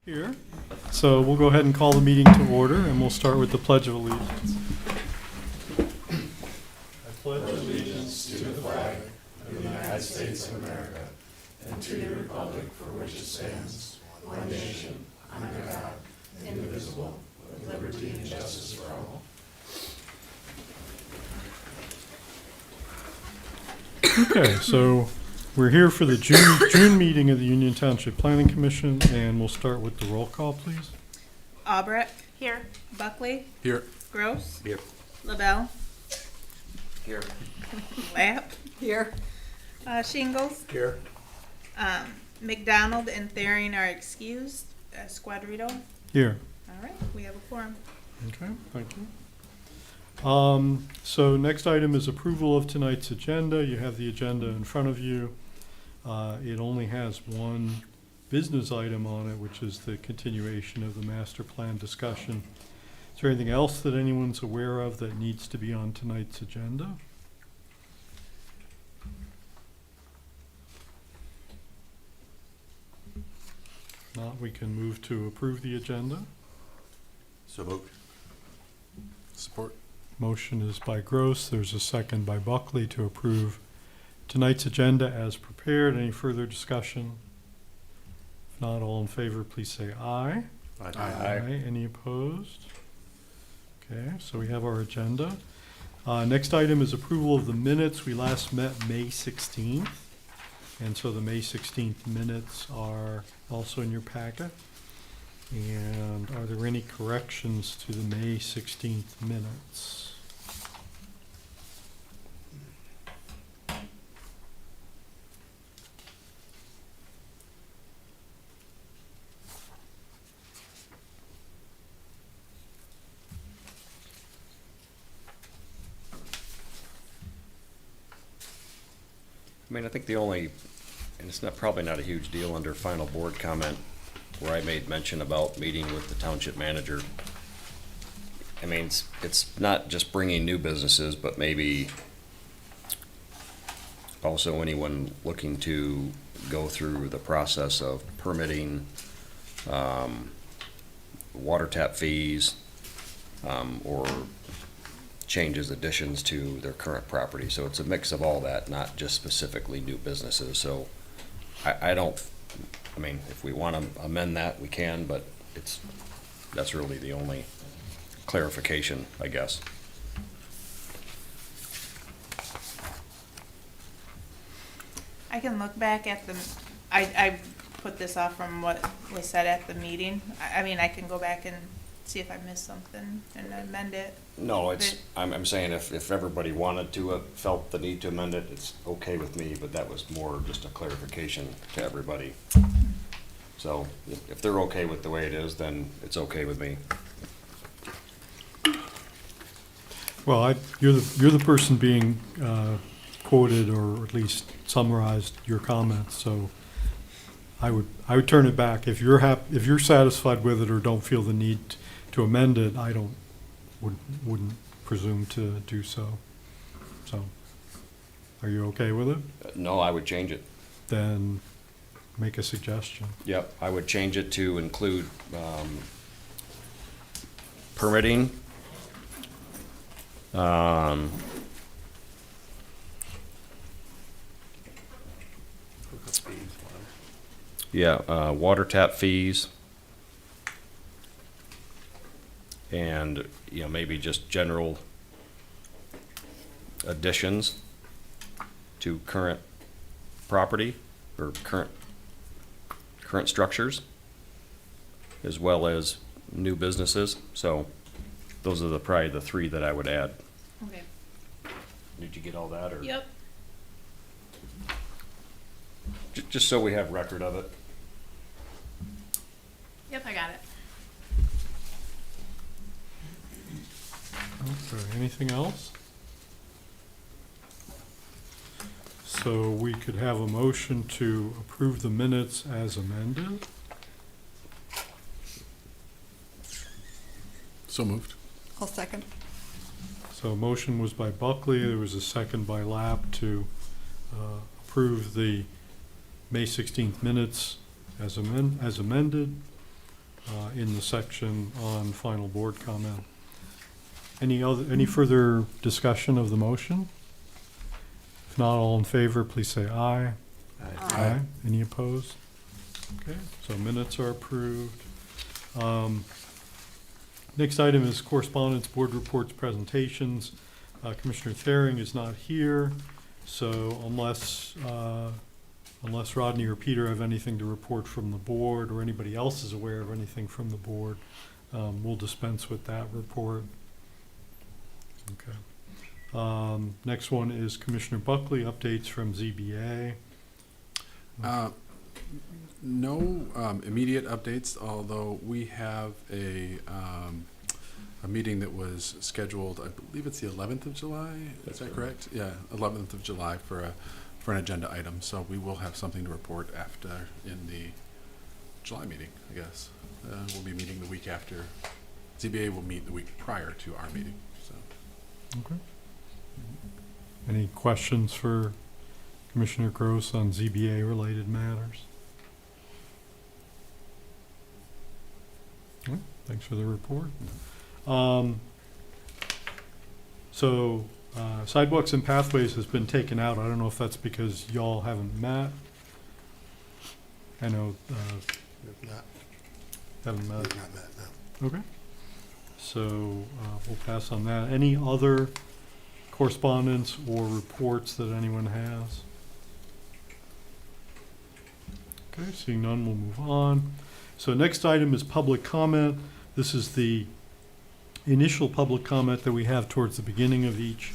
Here. So we'll go ahead and call the meeting to order, and we'll start with the Pledge of Allegiance. I pledge allegiance to the flag of the United States of America and to the republic for which it stands, one nation, under God, indivisible, with liberty and justice for all. Okay, so we're here for the June meeting of the Union Township Planning Commission, and we'll start with the roll call, please. Albrecht. Here. Buckley. Here. Gross. Here. LaBelle. Here. Lapp. Here. Shingles. Here. McDonald and Thering are excused. Squadrito. Here. All right, we have a quorum. Okay, thank you. So next item is approval of tonight's agenda. You have the agenda in front of you. It only has one business item on it, which is the continuation of the master plan discussion. Is there anything else that anyone's aware of that needs to be on tonight's agenda? If not, we can move to approve the agenda. So moved. Support. Motion is by Gross. There's a second by Buckley to approve tonight's agenda as prepared. Any further discussion? If not, all in favor, please say aye. Aye. Any opposed? Okay, so we have our agenda. Next item is approval of the minutes. We last met May 16th, and so the May 16th minutes are also in your packet. And are there any corrections to the May 16th minutes? I mean, I think the only, and it's probably not a huge deal under final board comment, where I made mention about meeting with the township manager. I mean, it's not just bringing new businesses, but maybe also anyone looking to go through the process of permitting, water tap fees, or changes, additions to their current property. So it's a mix of all that, not just specifically new businesses. So I mean, if we want to amend that, we can, but that's really the only clarification, I guess. I can look back at I put this off from what was said at the meeting. I mean, I can go back and see if I missed something and amend it. No, I'm saying if everybody wanted to, felt the need to amend it, it's okay with me, but that was more just a clarification to everybody. So if they're okay with the way it is, then it's okay with me. Well, you're the person being quoted, or at least summarized your comments. So I would turn it back if you're satisfied with it or don't feel the need to amend it. I wouldn't presume to do so. So, are you okay with it? No, I would change it. Then make a suggestion. Yep, I would change it to include permitting, water tap fees, and maybe just general additions to current property or current structures, as well as new businesses. So those are probably the three that I would add. Okay. Did you get all that, or? Yep. Just so we have record of it. Yep, I got it. Okay, anything else? So we could have a motion to approve the minutes as amended. So moved. I'll second. So a motion was by Buckley, there was a second by Lapp to approve the May 16th minutes as amended. in the section on final board comment. Any further discussion of the motion? If not, all in favor, please say aye. Aye. Any opposed? Okay, so minutes are approved. Next item is correspondence, board reports, presentations. Commissioner Thering is not here, so unless Rodney or Peter have anything to report from the board, or anybody else is aware of anything from the board, we'll dispense with that report. Okay. Next one is Commissioner Buckley, updates from ZBA. No immediate updates, although we have a meeting that was scheduled, I believe it's the 11th of July, is that correct? Yeah, 11th of July for an agenda item, so we will have something to report after in the July meeting, I guess. We'll be meeting the week after. ZBA will meet the week prior to our meeting, so. Okay. Any questions for Commissioner Gross on ZBA-related matters? Okay, thanks for the report. Sidewalks and pathways has been taken out. I don't know if that's because y'all haven't met. I know, haven't met. Okay. So we'll pass on that. Any other correspondence or reports that anyone has? Okay, seeing none, we'll move on. So next item is public comment. This is the initial public comment that we have towards the beginning of each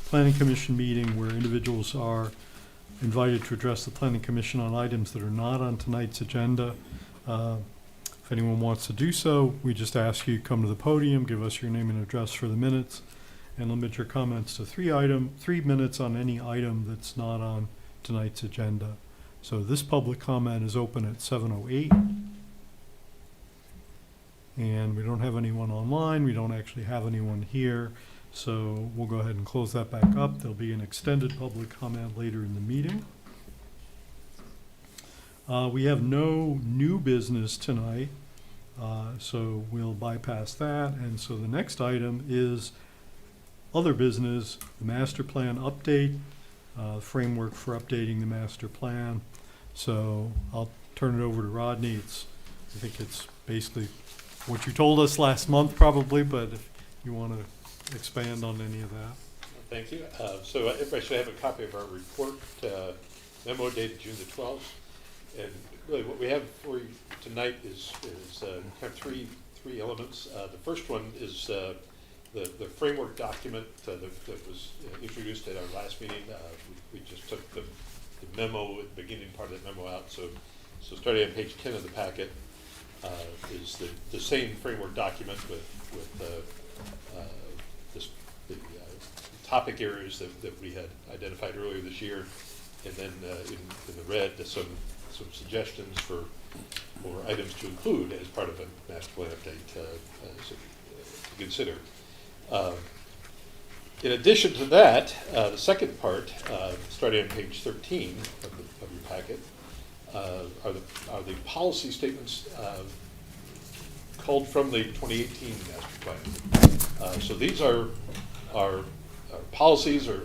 planning commission meeting, where individuals are invited to address the planning commission on items that are not on tonight's agenda. If anyone wants to do so, we just ask you come to the podium, give us your name and address for the minutes, and limit your comments to 3 minutes on any item that's not on tonight's agenda. So this public comment is open at 7:08. And we don't have anyone online. We don't actually have anyone here. So we'll go ahead and close that back up. There'll be an extended public comment later in the meeting. We have no new business tonight, so we'll bypass that. And so the next item is other business, the master plan update, framework for updating the master plan. So I'll turn it over to Rodney. I think it's basically what you told us last month probably, but if you want to expand on any of that. Thank you. So everybody should have a copy of our report, memo dated June the 12th. And really what we have for you tonight is kind of three elements. The first one is the framework document that was introduced at our last meeting. We just took the memo, the beginning part of the memo out. So starting on page 10 of the packet is the same framework document with the topic areas that we had identified earlier this year, and then in the red some suggestions for items to include as part of a master plan update to consider. In addition to that, the second part, starting on page 13 of your packet, are the policy statements called from the 2018 master plan. So these are policies or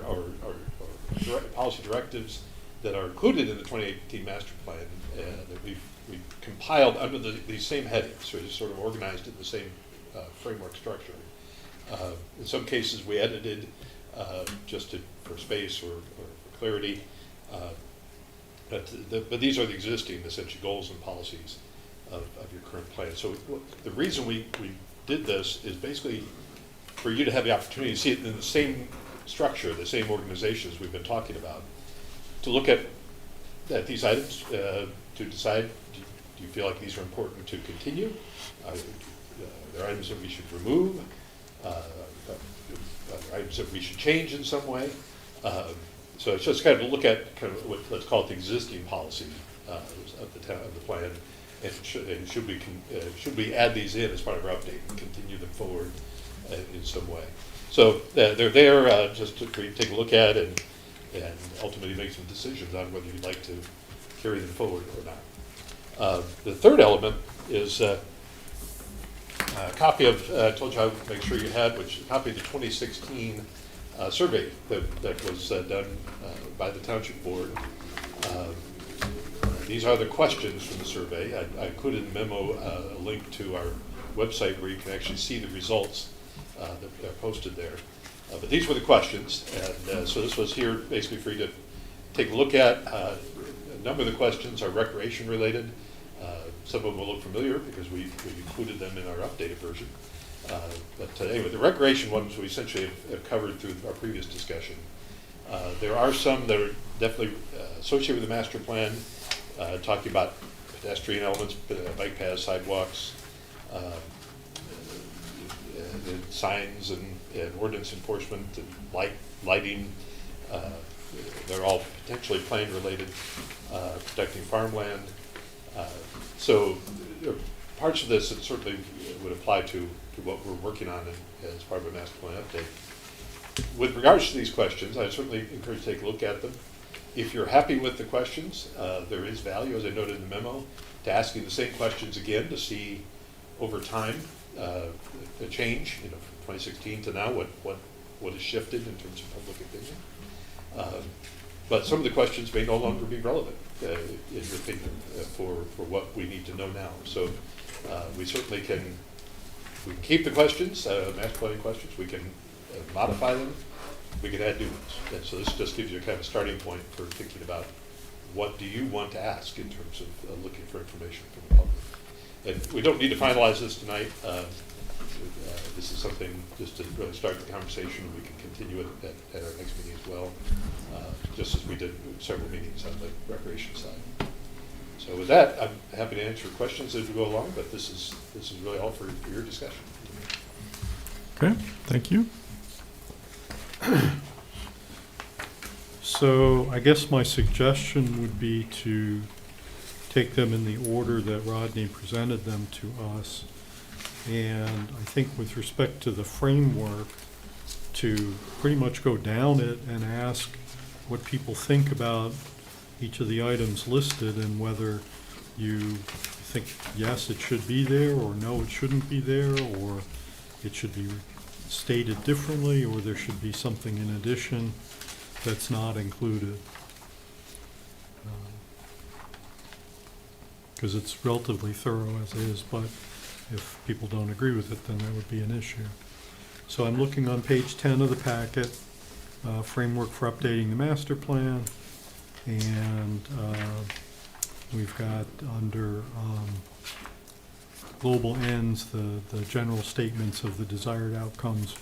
policy directives that are included in the 2018 master plan that we've compiled under these same headings, so it's sort of organized in the same framework structure. In some cases we edited just for space or for clarity, but these are the existing essential goals and policies of your current plan. So the reason we did this is basically for you to have the opportunity to see it in the same structure, the same organizations we've been talking about, to look at these items, to decide, do you feel like these are important to continue? Are there items that we should remove? Are there items that we should change in some way? So it's just kind of a look at kind of what, let's call it the existing policy of the plan, and should we add these in as part of our update and continue them forward in some way? So they're there just for you to take a look at and ultimately make some decisions on whether you'd like to carry them forward or not. The third element is a copy of, I told you I would make sure you had, which, a copy of the 2016 survey that was done by the Township Board. These are the questions from the survey. I included in the memo a link to our website where you can actually see the results that are posted there. But these were the questions, and so this was here basically for you to take a look at. A number of the questions are recreation related. Some of them will look familiar because we included them in our updated version. But anyway, the recreation ones we essentially have covered through our previous discussion. There are some that are definitely associated with the master plan, talking about pedestrian elements, bike paths, sidewalks, and signs and ordinance enforcement and lighting. They're all potentially plan related, protecting farmland. So there are parts of this that certainly would apply to what we're working on as part of a master plan update. With regards to these questions, I certainly encourage you to take a look at them. If you're happy with the questions, there is value, as I noted in the memo, to asking the same questions again to see over time a change, from 2016 to now, what has shifted in terms of public opinion. But some of the questions may no longer be relevant, in your opinion, for what we need to know now. So we certainly can keep the questions, master planning questions. We can modify them. We can add new ones. And so this just gives you a kind of starting point for thinking about what do you want to ask in terms of looking for information from the public. And we don't need to finalize this tonight. This is something just to really start the conversation. We can continue it at our next meeting as well, just as we did several meetings on the recreation side. So with that, I'm happy to answer questions as we go along, but this is really all for your discussion. Okay, thank you. So I guess my suggestion would be to take them in the order that Rodney presented them to us. And I think with respect to the framework, to pretty much go down it and ask what people think about each of the items listed and whether you think, yes, it should be there, or no, it shouldn't be there, or it should be stated differently, or there should be something in addition that's not included. Because it's relatively thorough as is, but if people don't agree with it, then that would be an issue. So I'm looking on page 10 of the packet, framework for updating the master plan, and we've got under global ends the general statements of the desired outcomes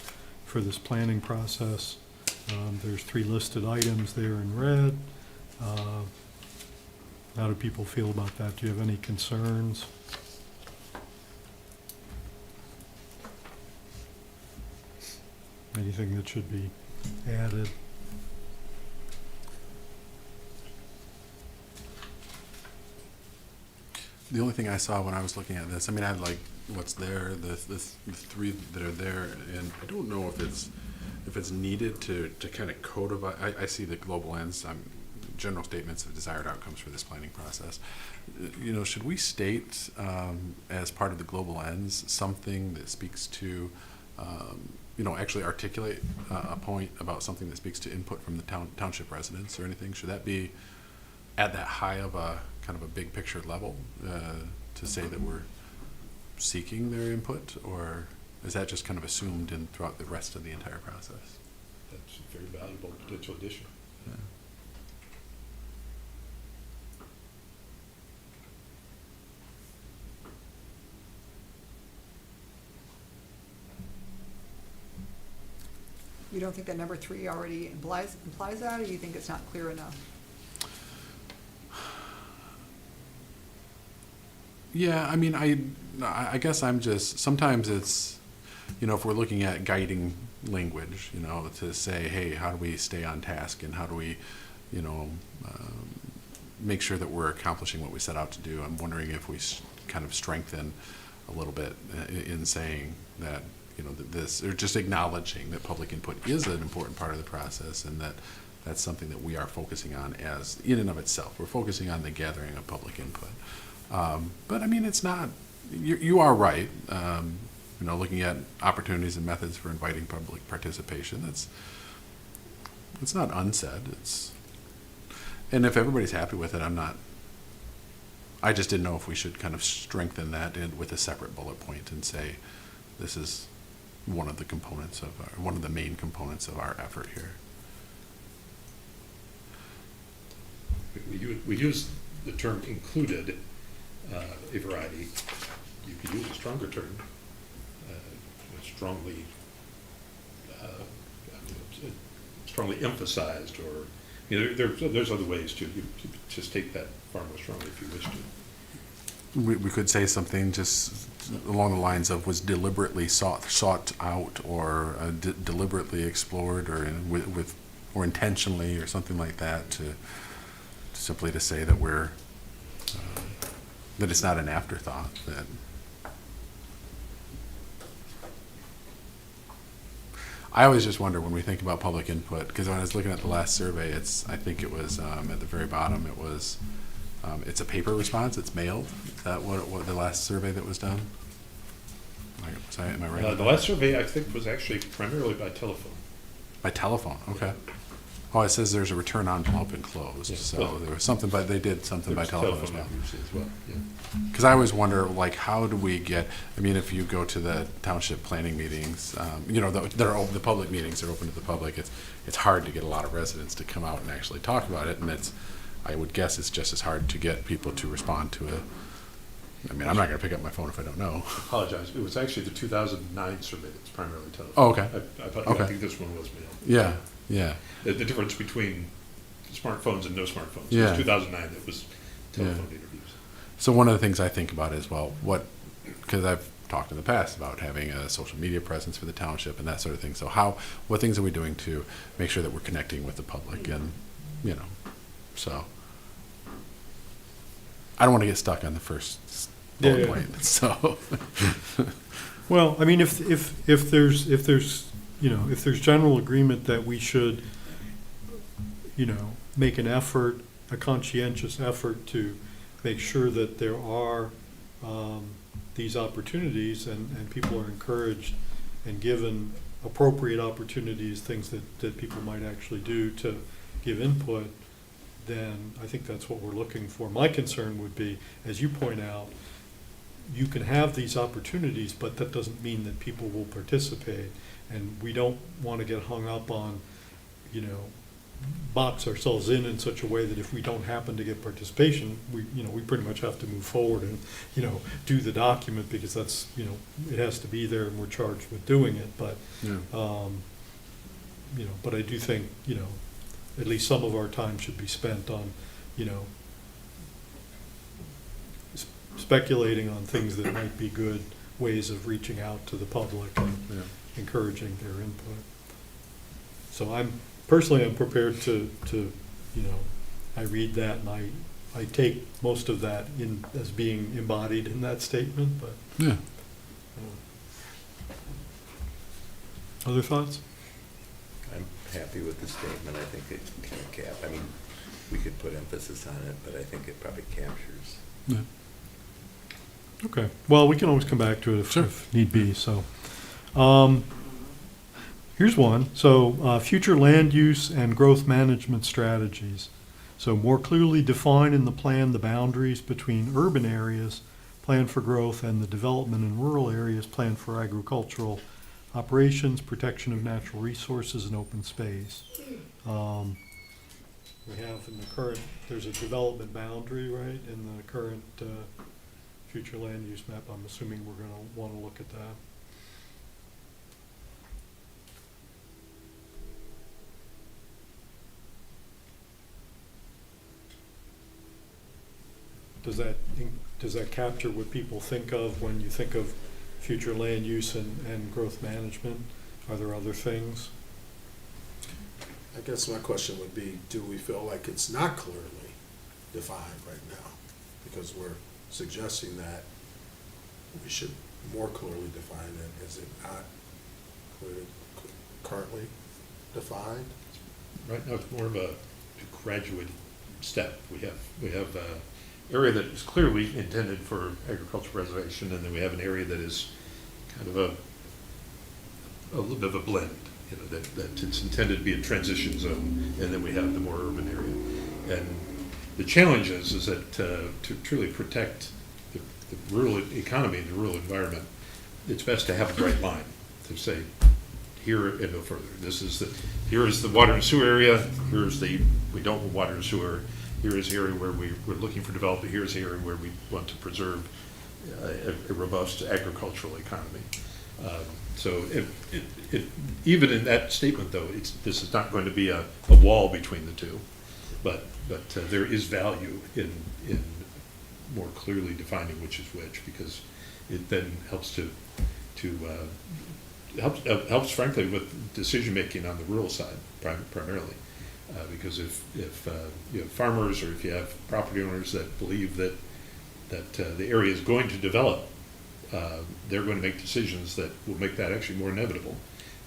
for this planning process. There's 3 listed items there in red. How do people feel about that? Do you have any concerns? Anything that should be added? The only thing I saw when I was looking at this, I mean, I like what's there, the 3 that are there, and I don't know if it's needed to kind of codify. I see the global ends, general statements of desired outcomes for this planning process. Should we state as part of the global ends something that speaks to, actually articulate a point about something that speaks to input from the township residents or anything? Should that be at that high of a kind of a big picture level to say that we're seeking their input, or is that just kind of assumed in throughout the rest of the entire process? That's a very valuable potential addition. Yeah. You don't think that number 3 already implies that, or you think it's not clear enough? Yeah, I mean, I guess I'm just, sometimes it's, if we're looking at guiding language, to say, hey, how do we stay on task, and how do we, make sure that we're accomplishing what we set out to do. I'm wondering if we kind of strengthen a little bit in saying that, that this, or just acknowledging that public input is an important part of the process, and that that's something that we are focusing on as in and of itself. We're focusing on the gathering of public input. But I mean, it's not, you are right. looking at opportunities and methods for inviting public participation. It's not unsaid. And if everybody's happy with it, I just didn't know if we should kind of strengthen that with a separate bullet point and say, this is one of the main components of our effort here. We use the term included, a variety. You could use a stronger term, strongly emphasized, or, there's other ways to, you could just take that far more strongly if you wish to. We could say something just along the lines of was deliberately sought out, or deliberately explored, or or intentionally, or something like that, to simply to say that that it's not an afterthought. That I always just wonder when we think about public input, because when I was looking at the last survey, I think it was at the very bottom, it was it's a paper response, it's mailed. Is that what the last survey that was done? Am I right? The last survey, I think, was actually primarily by telephone. By telephone, okay. Oh, it says there's a return envelope enclosed, Yeah. so there was something, but they did something by telephone as well. interviews as well, yeah. Because I always wonder, like, how do we get, if you go to the township planning meetings, the public meetings are open to the public, it's hard to get a lot of residents to come out and actually talk about it, and I would guess it's just as hard to get people to respond to it. I'm not going to pick up my phone if I don't know. Apologize, it was actually the 2009 survey that's primarily telephone. Oh, okay. I think this one was mailed. Yeah. The difference between smartphones and no smartphones. It Yeah. was 2009, it was telephone interviews. So one of the things I think about is, because I've talked in the past about having a social media presence for the township and that sort of thing. So what things are we doing to make sure that we're connecting with the public? And, so I don't want to get stuck on the first bullet point. So, Well, if there's general agreement that we should, make an effort, a conscientious effort to make sure that there are these opportunities and people are encouraged and given appropriate opportunities, things that people might actually do to give input, then I think that's what we're looking for. My concern would be, as you point out, you can have these opportunities, but that doesn't mean that people will participate. And we don't want to get hung up on, box ourselves in such a way that if we don't happen to get participation, we pretty much have to move forward and, do the document, because that's, it has to be there and we're charged with doing it. But, but I do think, at least some of our time should be spent on, speculating on things that might be good ways of reaching out to the public and encouraging their input. So I'm prepared to I read that and I take most of that as being embodied in that statement, but. yeah. Other thoughts? I'm happy with the statement. I think it kind of we could put emphasis on it, but I think it probably captures. Yeah. Okay, well, we can always come back to it if need be, so. Here's one, so future land use and growth management strategies. So more clearly define in the plan the boundaries between urban areas planned for growth and the development in rural areas planned for agricultural operations, protection of natural resources, and open space. We have in the current, there's a development boundary, right, in the current future land use map. I'm assuming we're going to want to look at that. Does that capture what people think of when you think of future land use and growth management? Are there other things? I guess my question would be, do we feel like it's not clearly defined right now? Because we're suggesting that we should more clearly define it. Is it not clearly currently defined? Right now, it's more of a graduate step. We have area that is clearly intended for agricultural preservation, and then we have an area that is kind of a little bit of a blend, you know, that it's intended to be a transition zone, and then we have the more urban area. And the challenge is that to truly protect the rural economy and the rural environment, it's best to have a bright line to say, here and no further. Here is the water and sewer area, we don't want water and sewer, here is the area where we're looking for development, here's the area where we want to preserve a robust agricultural economy. So even in that statement, though, this is not going to be a wall between the two, but there is value in more clearly defining which is which, because it then helps helps frankly with decision making on the rural side primarily, because if you have farmers, or if you have property owners that believe that the area is going to develop, they're going to make decisions that will make that actually more inevitable.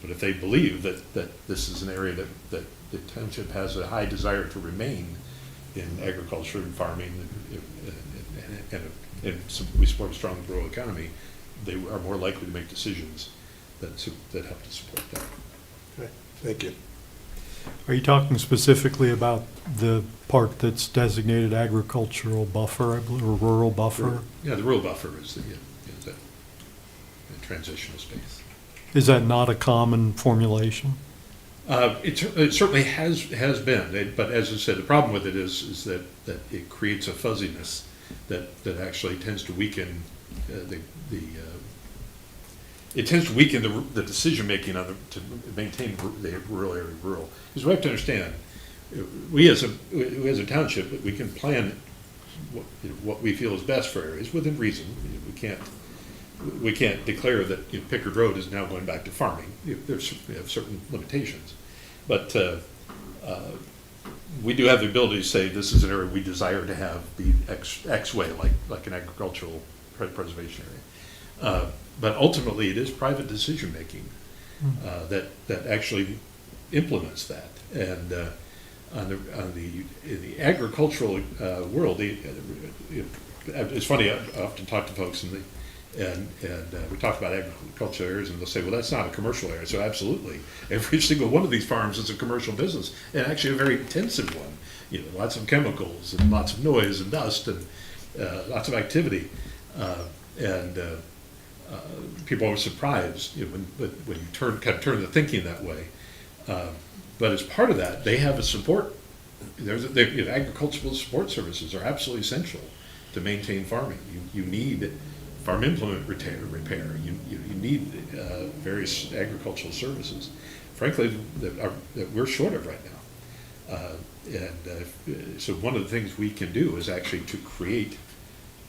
But if they believe that this is an area that the township has a high desire to remain in agriculture and farming, and we support a strong rural economy, they are more likely to make decisions that help to support that. Okay, thank you. Are you talking specifically about the part that's designated agricultural buffer, I believe, or rural buffer? Yeah, the rural buffer is the transitional space. Is that not a common formulation? It certainly has been, but as I said, the problem with it is that it creates a fuzziness that actually tends to weaken it tends to weaken the decision making to maintain the rural area rural. Because we have to understand, we as a township, we can plan what we feel is best for areas within reason. We can't declare that Pickard Road is now going back to farming. We have certain limitations, but we do have the ability to say this is an area we desire to have be X way, like an agricultural preservation area. But ultimately, it is private decision making that actually implements that. And in the agricultural world, it's funny. I often talk to folks and we talk about agricultural areas, and they'll say, "Well, that's not a commercial area." So absolutely, every single one of these farms is a commercial business, and actually a very intensive one. Lots of chemicals and lots of noise and dust and lots of activity, and people are surprised when you turn the thinking that way. But as part of that, they have a support. Agricultural support services are absolutely essential to maintain farming. You need farm implement repair. You need various agricultural services, frankly, that we're short of right now. So one of the things we can do is actually to create,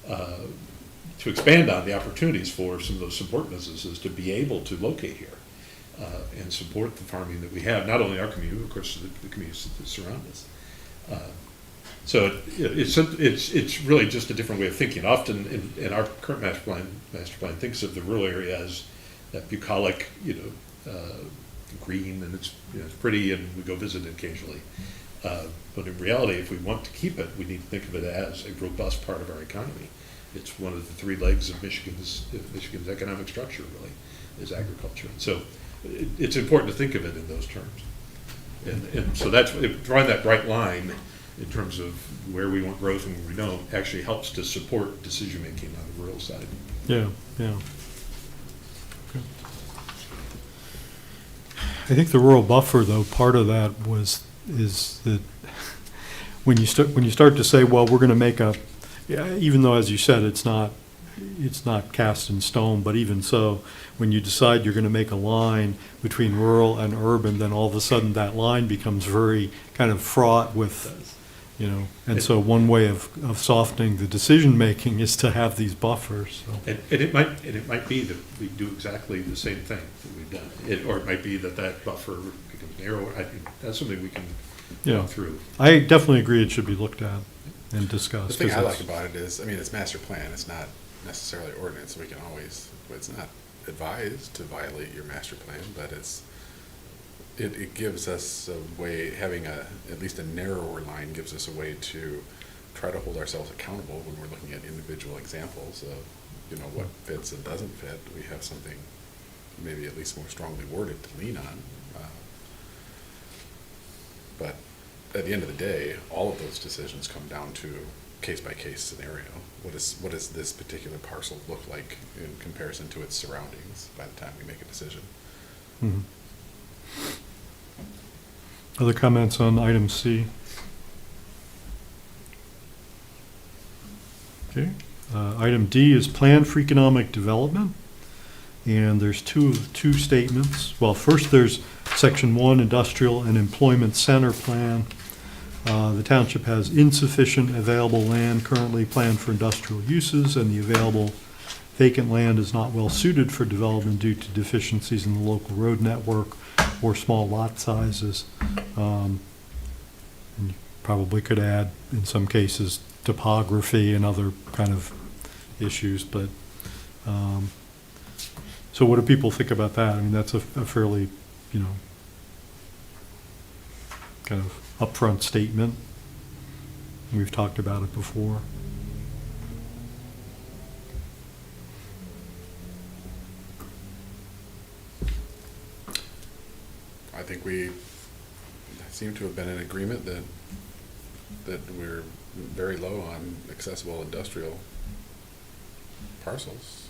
to expand on the opportunities for some of those support businesses to be able to locate here and support the farming that we have, not only our community, but of course the communities that surround us. So it's really just a different way of thinking. Often in our current master plan thinks of the rural area as that bucolic, green, and it's pretty, and we go visit it occasionally. But in reality, if we want to keep it, we need to think of it as a robust part of our economy. It's one of the three legs of Michigan's economic structure, really, is agriculture. And so it's important to think of it in those terms. And so that's drawing that bright line in terms of where we want growth and where we don't actually helps to support decision making on the rural side. Yeah. Okay. I think the rural buffer, though, part of that is that when you start to say, well, we're going to make even though, as you said, it's not cast in stone, but even so, when you decide you're going to make a line between rural and urban, then all of a sudden that line becomes very kind of fraught with, and so one way of softening the decision making is to have these buffers. So. And it might be that we do exactly the same thing that we've done, or it might be that buffer becomes narrower. I think that's something we can walk through. I definitely agree it should be looked at and discussed. The thing I like about it is, it's master plan. It's not necessarily ordinance. We can always, it's not advised to violate your master plan, but it gives us a way, having at least a narrower line gives us a way to try to hold ourselves accountable when we're looking at individual examples of you know, what fits and doesn't fit, we have something maybe at least more strongly worded to lean on. But at the end of the day, all of those decisions come down to case-by-case scenario. What does this particular parcel look like in comparison to its surroundings by the time we make a decision? Mhm. Other comments on item C? Okay. Item D is plan for economic development. And there's two statements. Well, first there's section 1, industrial and employment center plan. The township has insufficient available land currently planned for industrial uses, and the available vacant land is not well suited for development due to deficiencies in the local road network or small lot sizes. And you probably could add, in some cases, topography and other kind of issues, but so what do people think about that? I mean, that's a fairly, you know, kind of upfront statement. We've talked about it before. I think we seem to have been in agreement that we're very low on accessible industrial parcels.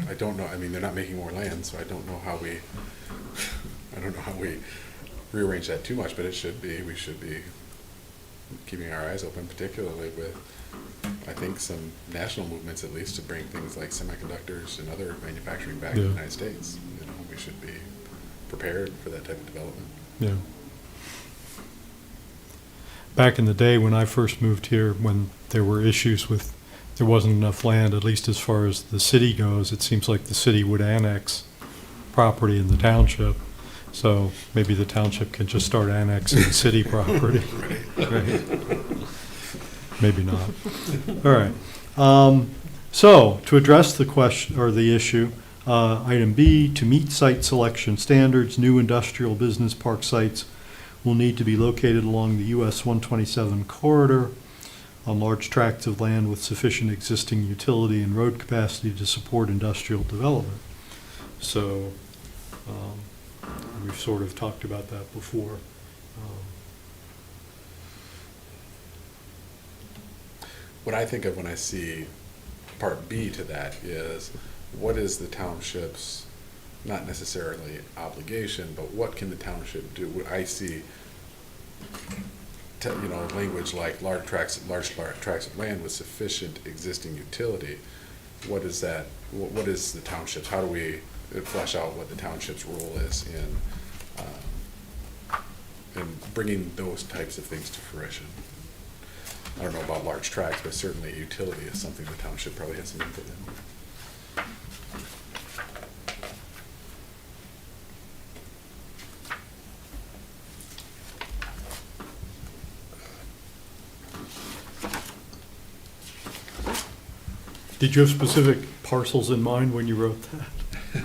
I don't know, I mean, they're not making more land, so I don't know how we, rearrange that too much, but it should be, we should be keeping our eyes open, particularly with, I think, some national movements at least to bring things like semiconductors and other manufacturing back to the Yeah. United States. You know, we should be prepared for that type of development. Yeah. Back in the day when I first moved here, when there were issues with, there wasn't enough land, at least as far as the city goes, it seems like the city would annex property in the township. So maybe the township can just start annexing city property. Right. Maybe not. All right. So to address the question or the issue, item B, to meet site selection standards, new industrial business park sites will need to be located along the US 127 corridor on large tracts of land with sufficient existing utility and road capacity to support industrial development. So we've sort of talked about that before. What I think of when I see part B to that is, what is the township's, not necessarily obligation, but what can the township do? What I see, you know, language like large tracts of land with sufficient existing utility. What is that? What is the township's? How do we flesh out what the township's role is in bringing those types of things to fruition? I don't know about large tracts, but certainly utility is something the township probably has some input in. Did you have specific parcels in mind when you wrote that?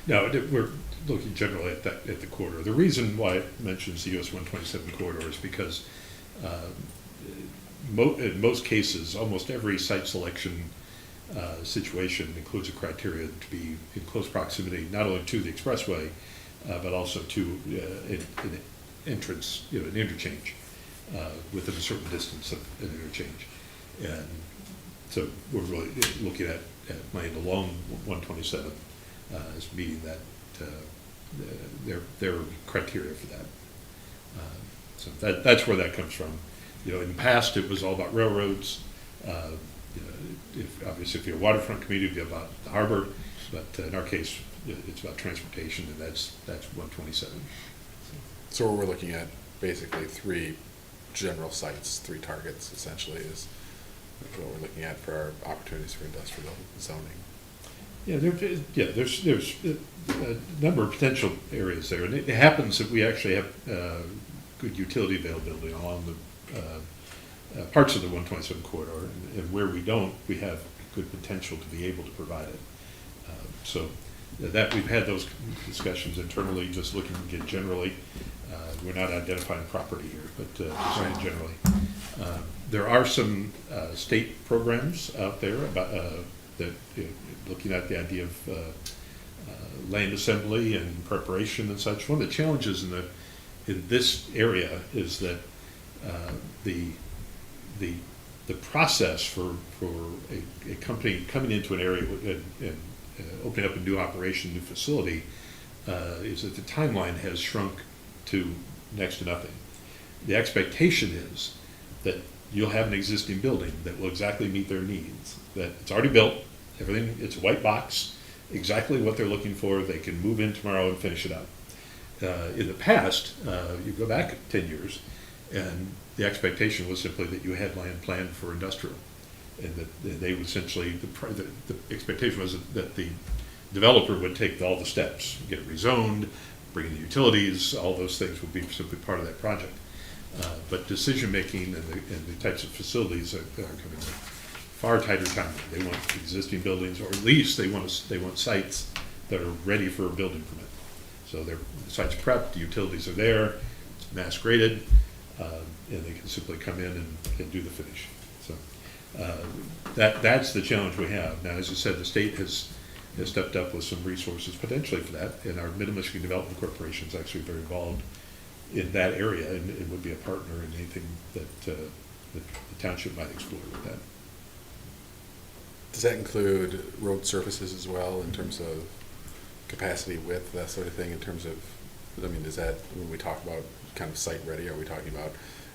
No, we're looking generally at the corridor. The reason why it mentions the US 127 corridor is because in most cases, almost every site selection situation includes a criteria to be in close proximity, not only to the expressway, but also to an entrance, you know, an interchange within a certain distance of an interchange. And so we're really looking at land along 127 as meeting that their criteria for that. So that's where that comes from. You know, in the past, it was all about railroads. You know, obviously, if you're a waterfront community, it'd be about the harbor. But in our case, it's about transportation, and that's 127. So we're looking at basically three general sites, three targets essentially is what we're looking at for our opportunities for industrial zoning. Yeah, there's a number of potential areas there, and it happens that we actually have good utility availability along the parts of the 127 corridor, and where we don't, we have good potential to be able to provide it. So that, we've had those discussions internally, just looking at generally. We're not identifying property here, but just generally. There are some state programs out there about, that, looking at the idea of land assembly and preparation and such. One of the challenges in this area is that the process for a company coming into an area and opening up a new operation, new facility, is that the timeline has shrunk to next to nothing. The expectation is that you'll have an existing building that will exactly meet their needs, that it's already built, everything, it's a white box, exactly what they're looking for, they can move in tomorrow and finish it up. In the past, you go back 10 years, and the expectation was simply that you had land planned for industrial, and that they would essentially, the expectation was that the developer would take all the steps, get it rezoned, bring in the utilities, all those things would be simply part of that project. But decision-making and the types of facilities are coming far tighter time. They want existing buildings, or at least they want sites that are ready for a building permit. So the site's prepped, the utilities are there, it's mass graded, and they can simply come in and do the finish. So that's the challenge we have. Now, as I said, the state has stepped up with some resources potentially for that, and our Mid-Michigan Development Corporation is actually very involved in that area and would be a partner in anything that the township might explore with that. Does that include road surfaces as well, in terms of capacity, width, that sort of thing, in terms of, I mean, does that, when we talk about kind of site ready, are we talking about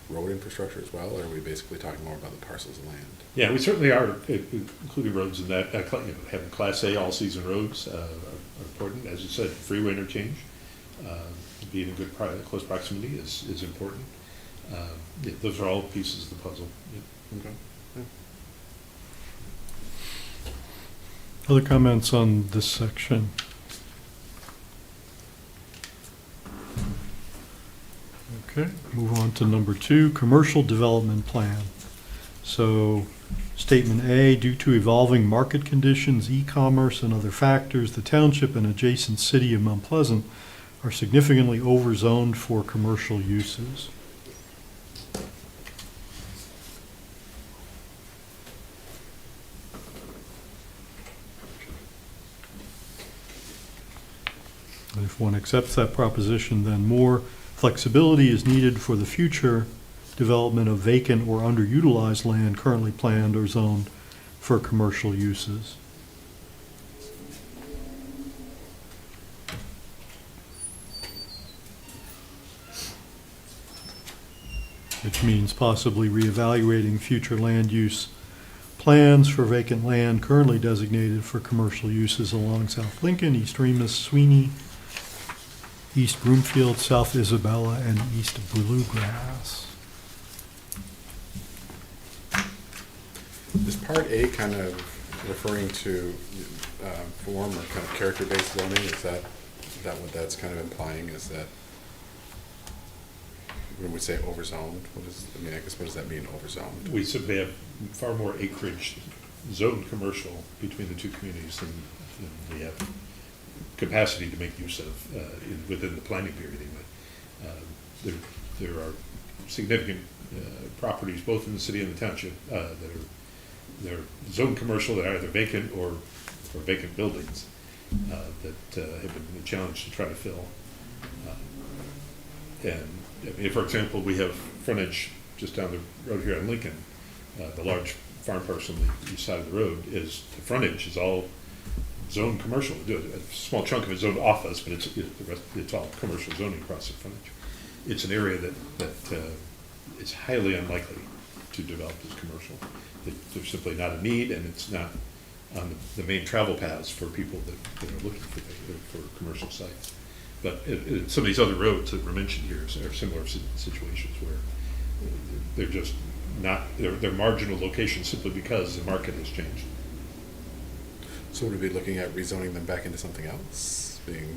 road infrastructure as well, or are we basically talking more about the parcels of land? Yeah, we certainly are including roads in that. Having Class A all-season roads are important. As you said, freeway interchange, being in good close proximity is important. Yeah, those are all pieces of the puzzle. Yeah. Okay. Yeah. Other comments on this section? Okay, move on to number 2, commercial development plan. So, statement A, due to evolving market conditions, e-commerce, and other factors, the township and adjacent city of Mount Pleasant are significantly overzoned for commercial uses. And if one accepts that proposition, then more flexibility is needed for the future development of vacant or underutilized land currently planned or zoned for commercial uses. Which means possibly reevaluating future land use plans for vacant land currently designated for commercial uses along South Lincoln, East Remus, Sweeney, East Broomfield, South Isabella, and East Bluegrass. Is Part A kind of referring to form or kind of character-based zoning? Is that what that's kind of implying? Is that when we say overzoned, I guess what does that mean, overzoned? We simply have far more acreage zoned commercial between the two communities than we have capacity to make use of within the planning period anyway. There are significant properties both in the city and the township that are zoned commercial that are either vacant or vacant buildings that have been a challenge to try to fill. And I mean, for example, we have frontage just down the road here on Lincoln. The large farm parcel on the east side of the road the frontage is all zoned commercial. A small chunk of it zoned office, but it's all commercial zoning across the frontage. It's an area that is highly unlikely to develop as commercial. There's simply not a need, and it's not on the main travel paths for people that are looking for commercial sites. But some of these other roads that were mentioned here are similar situations where they're just not, they're marginal locations simply because the market has changed. So would we be looking at rezoning them back into something else? I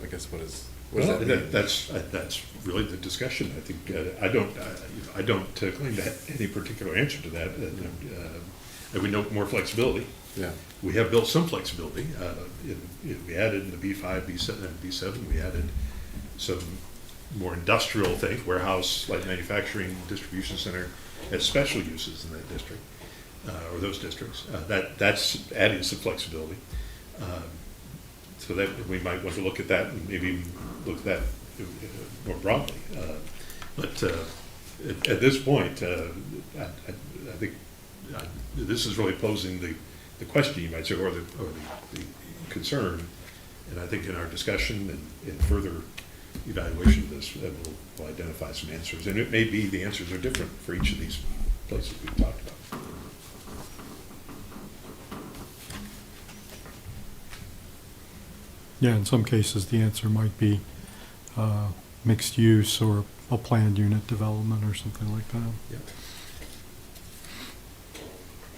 guess what does that mean? That's really the discussion. I think I don't claim to have any particular answer to that. We know more flexibility Yeah. We have built some flexibility. We added in the B5, B7, we added some more industrial things, warehouse, light manufacturing, distribution center, as special uses in that district, or those districts. That's adding some flexibility. So that we might want to look at that and maybe even look at that more broadly. But at this point, I think this is really posing the question, you might say, or the concern. And I think in our discussion and further evaluation of this, we'll identify some answers. And it may be the answers are different for each of these places we've talked about. Yeah, in some cases, the answer might be mixed use or a planned unit development or something like that. Yeah.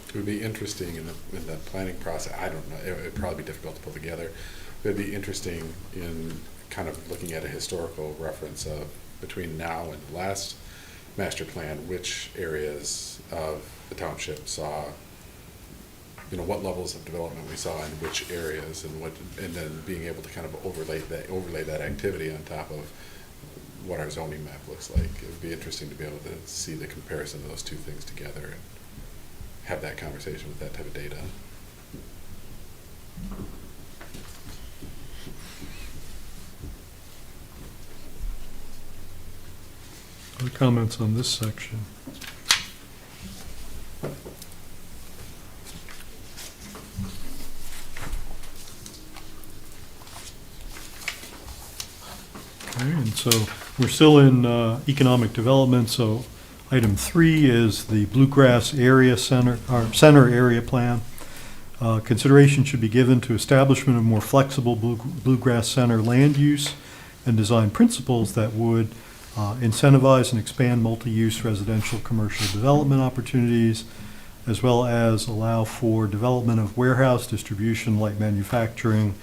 It would be interesting in the planning process. I don't know. It would probably be difficult to pull together. It would be interesting in kind of looking at a historical reference of between now and the last master plan, which areas of the township saw, what levels of development we saw in which areas, and then being able to kind of overlay that activity on top of what our zoning map looks like. It would be interesting to be able to see the comparison of those two things together and have that conversation with that type of data. Other comments on this section? Okay, and so we're still in economic development, so item 3 is the Bluegrass Area Center, or Center Area Plan. Consideration should be given to establishment of more flexible Bluegrass Center land use and design principles that would incentivize and expand multi-use residential commercial development opportunities, as well as allow for development of warehouse, distribution, light manufacturing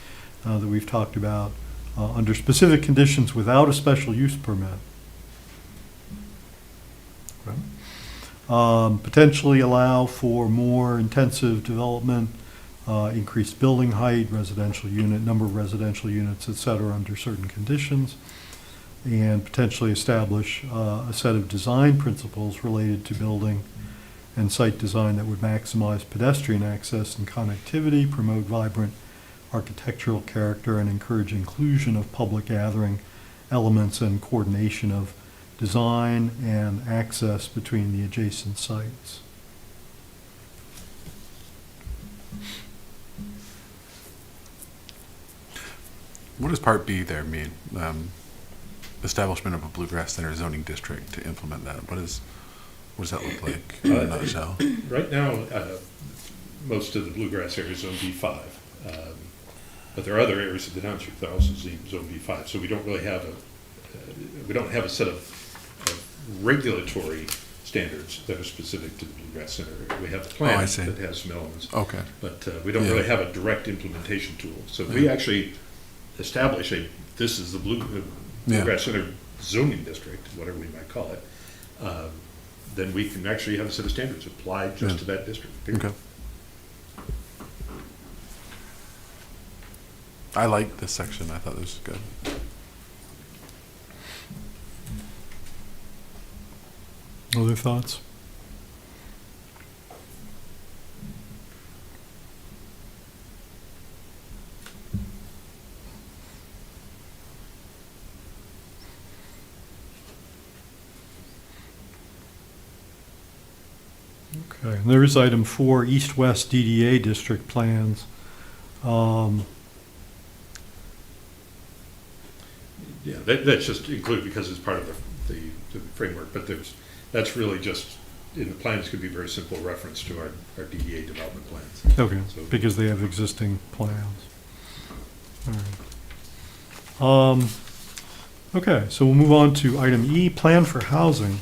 that we've talked about under specific conditions without a special use permit. Okay. Potentially allow for more intensive development, increased building height, residential unit, number of residential units, et cetera, under certain conditions, and potentially establish a set of design principles related to building and site design that would maximize pedestrian access and connectivity, promote vibrant architectural character, and encourage inclusion of public gathering elements and coordination of design and access between the adjacent sites. What does Part B there mean? Establishment of a Bluegrass Center zoning district to implement that. What does that look like in a nutshell? Right now, most of the bluegrass areas zone B5, but there are other areas of the township that also zone B5. So we don't really have a set of regulatory standards that are specific to the Bluegrass Center. We have the plan that has some elements, okay, but we don't really have a direct implementation tool. So if we actually establish this is the Bluegrass Center zoning district, whatever we might call it, then we can actually have a set of standards applied just to that district. Period. Okay. I like this section. I thought this was good. Other thoughts? Okay, and there is item 4, East-West DDA district plans. Yeah, that's just included because it's part of the framework, but that's really just, in the plans could be very simple reference to our DDA development plans. Okay, So- because they have existing plans. All right. Okay, so we'll move on to item E, plan for housing.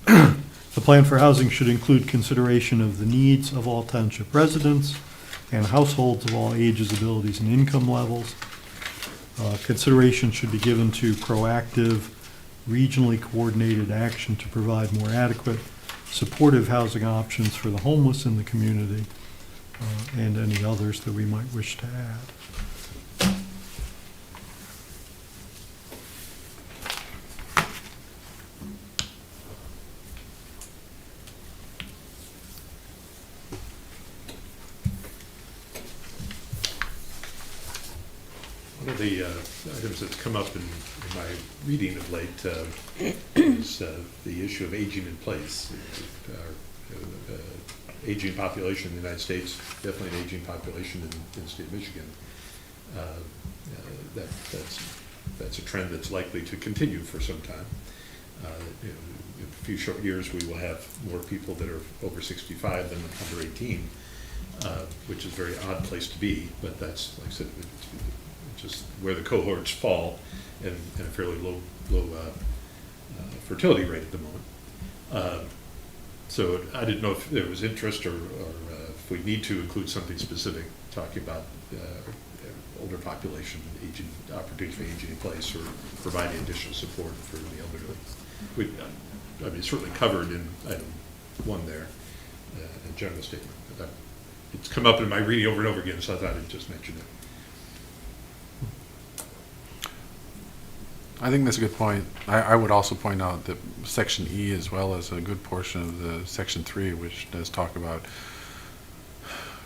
The plan for housing should include consideration of the needs of all township residents and households of all ages, abilities, and income levels. Consideration should be given to proactive, regionally coordinated action to provide more adequate, supportive housing options for the homeless in the community. and any others that we might wish to add. One of the items that's come up in my reading of late is the issue of aging in place. Our aging population in the United States, definitely an aging population in the state of Michigan. That's a trend that's likely to continue for some time. In a few short years, we will have more people that are over 65 than under 18, which is a very odd place to be, but that's, like I said, it's just where the cohorts fall and a fairly low fertility rate at the moment. So I didn't know if there was interest or if we need to include something specific talking about older population, aging, opportunities for aging in place, or providing additional support for the elderly. I mean, it's certainly covered in item 1 there, a general statement. But it's come up in my reading over and over again, so I thought I'd just mention it. I think that's a good point. I would also point out that Section E, as well as a good portion of the Section 3, which does talk about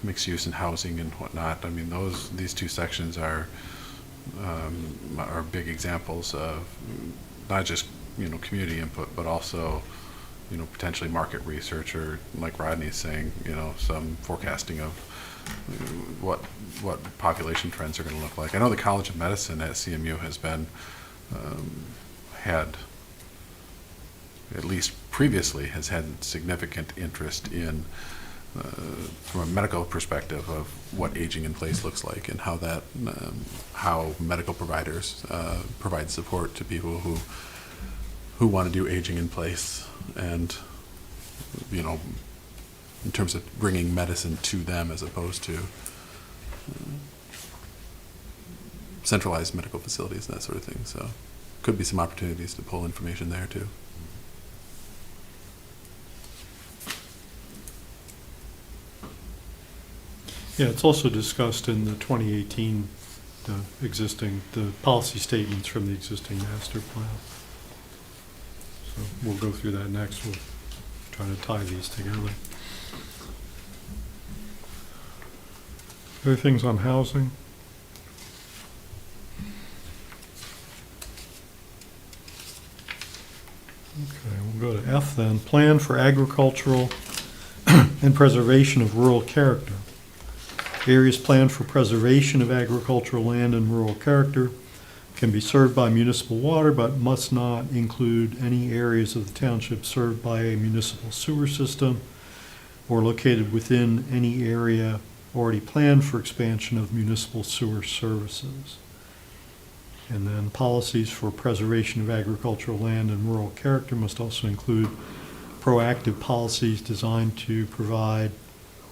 mixed use and housing and whatnot. I mean, these two sections are big examples of not just community input, but also potentially market research, or like Rodney's saying, some forecasting of what population trends are going to look like. I know the College of Medicine at CMU has been had, at least previously, has had significant interest in, from a medical perspective, of what aging in place looks like, and how that, how medical providers provide support to people who want to do aging in place, and in terms of bringing medicine to them as opposed to centralized medical facilities and that sort of thing. So could be some opportunities to pull information there too. Yeah, it's also discussed in the 2018, the policy statements from the existing master plan. So we'll go through that next. We'll try to tie these together. Other things on housing? Okay, we'll go to F then. Plan for agricultural and preservation of rural character. Areas planned for preservation of agricultural land and rural character can be served by municipal water, but must not include any areas of the township served by a municipal sewer system or located within any area already planned for expansion of municipal sewer services. And then policies for preservation of agricultural land and rural character must also include proactive policies designed to provide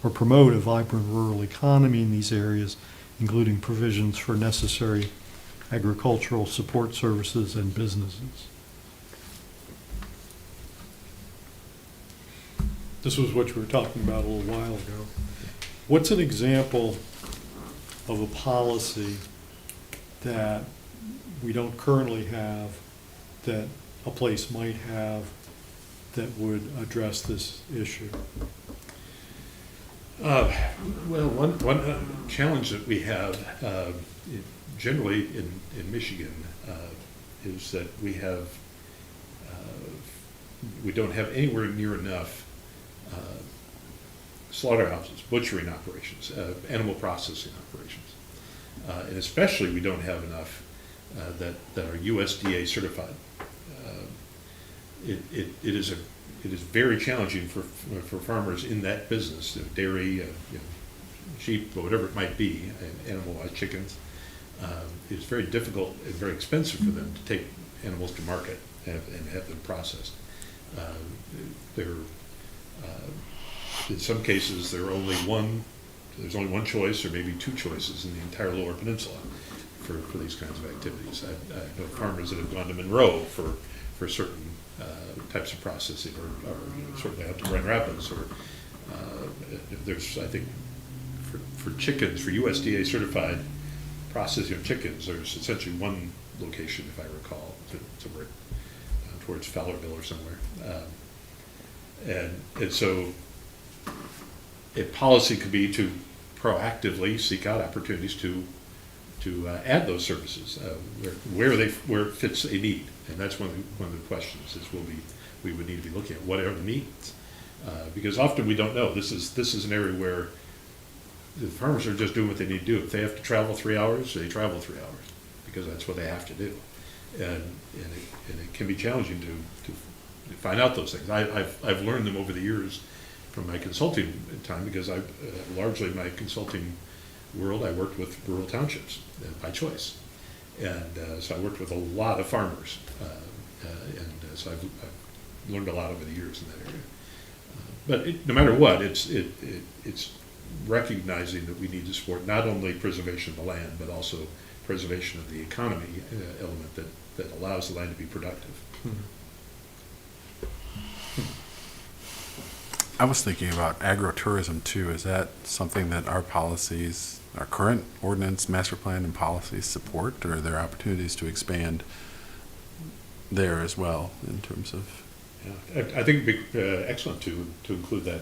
or promote a vibrant rural economy in these areas, including provisions for necessary agricultural support services and businesses. This was what you were talking about a little while ago. What's an example of a policy that we don't currently have that a place might have that would address this issue? Well, one challenge that we have generally in Michigan is that we don't have anywhere near enough slaughterhouses, butchering operations, animal processing operations, and especially we don't have enough that are USDA certified. It is very challenging for farmers in that business, dairy, sheep, or whatever it might be, animal-wise, chickens. It's very difficult and very expensive for them to take animals to market and have them processed. In some cases, there's only one choice or maybe two choices in the entire Lower Peninsula for these kinds of activities. I know farmers that have gone to Monroe for certain types of processing, or certainly out to Grand Rapids, or there's, I think, for chickens, for USDA certified processing of chickens, there's essentially one location, if I recall, somewhere towards Fowlerville or somewhere. And so a policy could be to proactively seek out opportunities to add those services where it fits a need, and that's one of the questions is we would need to be looking at what are the needs, because often we don't know. This is an area where the farmers are just doing what they need to do. If they have to travel 3 hours, they travel 3 hours because that's what they have to do, and it can be challenging to find out those things. I've learned them over the years from my consulting time, because I largely my consulting world I worked with rural townships by choice, and so I worked with a lot of farmers, and so I've learned a lot over the years in that area. But no matter what, it's recognizing that we need to support not only preservation of the land, but also preservation of the economy element that allows the land to be productive. I was thinking about agritourism too. Is that something that our policies, our current ordinance, master plan, and policies support, or are there opportunities to expand there as well in terms of? Yeah, I think it'd be excellent to include that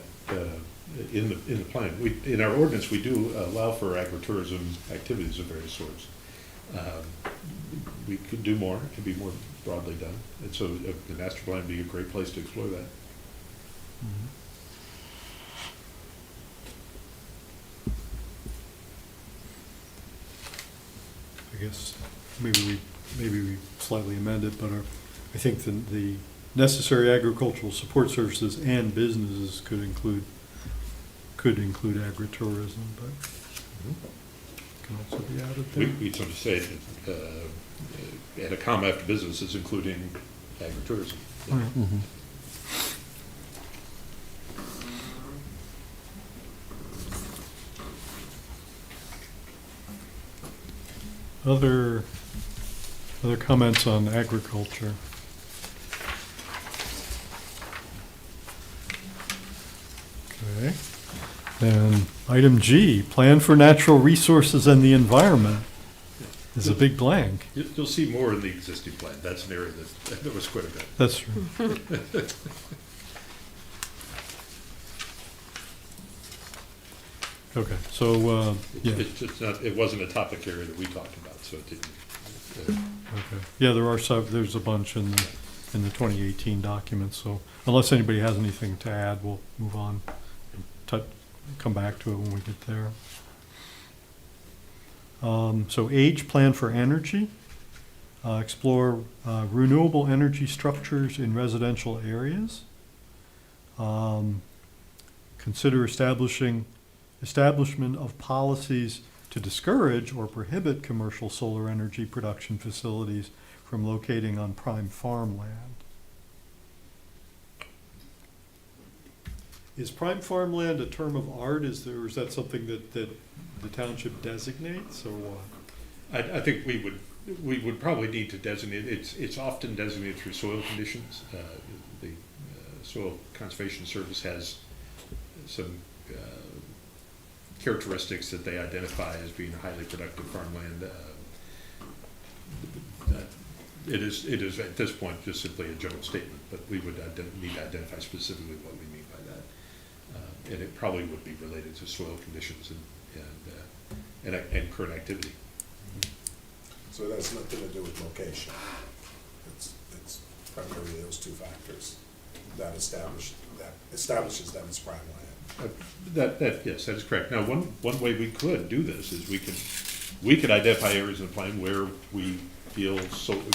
in the plan. In our ordinance, we do allow for agritourism activities of various sorts. We could do more; it could be more broadly done, and so the master plan would be a great place to explore that. Mm-hmm. I guess maybe we slightly amend it, but I think the necessary agricultural support services and businesses could include agritourism, but can also be added there. We'd sort of say add a comma after businesses, including agritourism. Yeah. Mm-hmm. Other comments on agriculture? Okay. And item G, plan for natural resources and the environment is a big blank. You'll see more in the existing plan. That's an area that was quite a bit. That's true. Okay, so, yeah. It's just not, it wasn't a topic area that we talked about, so it didn't. Okay. Yeah, there's a bunch in the 2018 documents, so unless anybody has anything to add, we'll move on. Come back to it when we get there. So age plan for energy. Explore renewable energy structures in residential areas. Consider establishment of policies to discourage or prohibit commercial solar energy production facilities from locating on prime farmland. Is prime farmland a term of art? Is that something that the township designates, or what? I think we would probably need to designate, it's often designated through soil conditions. The Soil Conservation Service has some characteristics that they identify as being highly productive farmland. It is at this point just simply a general statement, but we would need to identify specifically what we mean by that. And it probably would be related to soil conditions and current activity. So that has nothing to do with location. It's primarily those two factors that establishes that it's prime land. Yes, that is correct. Now, one way we could do this is we could identify areas in the plan where we feel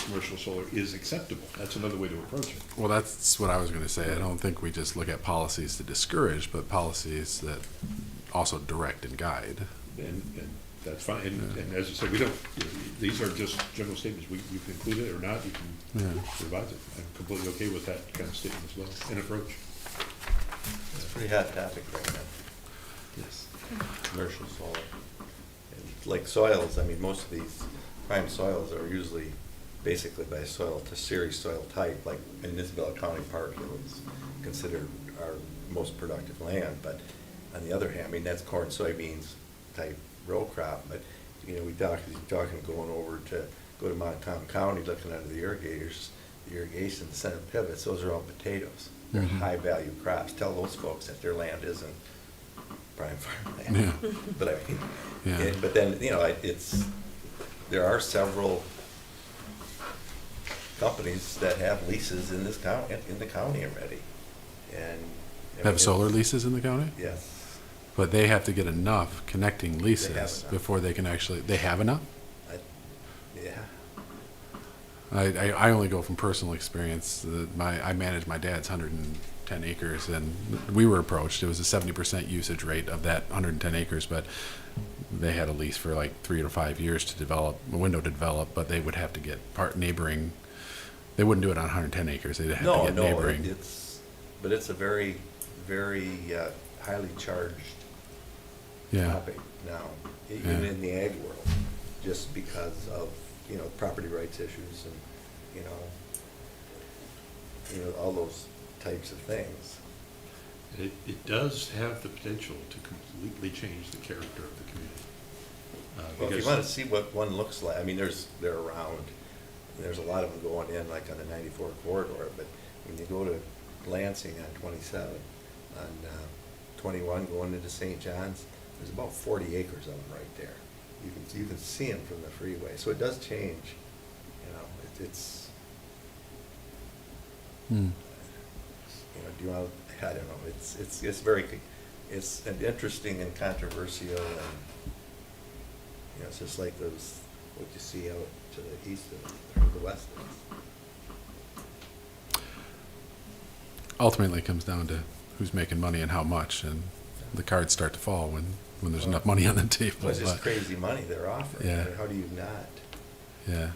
commercial solar is acceptable. That's another way to approach it. Well, that's what I was going to say. I don't think we just look at policies to discourage, but policies that also direct and guide. And that's fine. And as I said, we don't. These are just general statements. You can include it or not. You can revise it. I'm completely okay with that kind of statement as well, and approach. It's a pretty hot topic right now. Yes. Commercial solar. And like soils, I mean, most of these prime soils are usually basically by soil to series soil type, like in Isabella County Park, it was considered our most productive land. But on the other hand, I mean, that's corn, soybeans, type row crop, but, you know, he's talking going over to, go to Montgomery County, looking under the irrigators, the irrigation center pivots, those are all potatoes. They're Mhm. high-value crops. Tell those folks that their land isn't prime farmland. Yeah. But I mean, Yeah. but then, you know, there are several companies that have leases in this county, in the county already, and. I mean, Have solar leases in the county? Yes. But they have to get enough connecting leases enough. before they can actually, they have enough? Yeah. I only go from personal experience. I manage my dad's 110 acres, and we were approached. It was a 70% usage rate of that 110 acres, but they had a lease for like 3 to 5 years to develop, a window to develop, but they would have to get neighboring. They wouldn't do it on 110 acres. They'd have to get neighboring. But it's a very, very highly charged Yeah. topic now, even in the ag world, just because of, you know, property rights issues and, you know, all those types of things. It does have the potential to completely change the character of the community. Well, if you Because- want to see what one looks like, I mean, they're around. There's a lot of them going in, like on the 94 corridor, but when you go to Lansing on 27, on 21 going into St. John's, there's about 40 acres of them right there. You can see them from the freeway, so it does change. You know, it's Hmm. you know, do you want? I don't know. It's very, it's an interesting and controversial, and you know, it's just like those what you see out to the east of it, or the west of it. Ultimately, it comes down to who's making money and how much, and the cards start to fall when there's enough money on the table. Well, it's just but- crazy money they're offering. Yeah. I mean, how do you not? Yeah.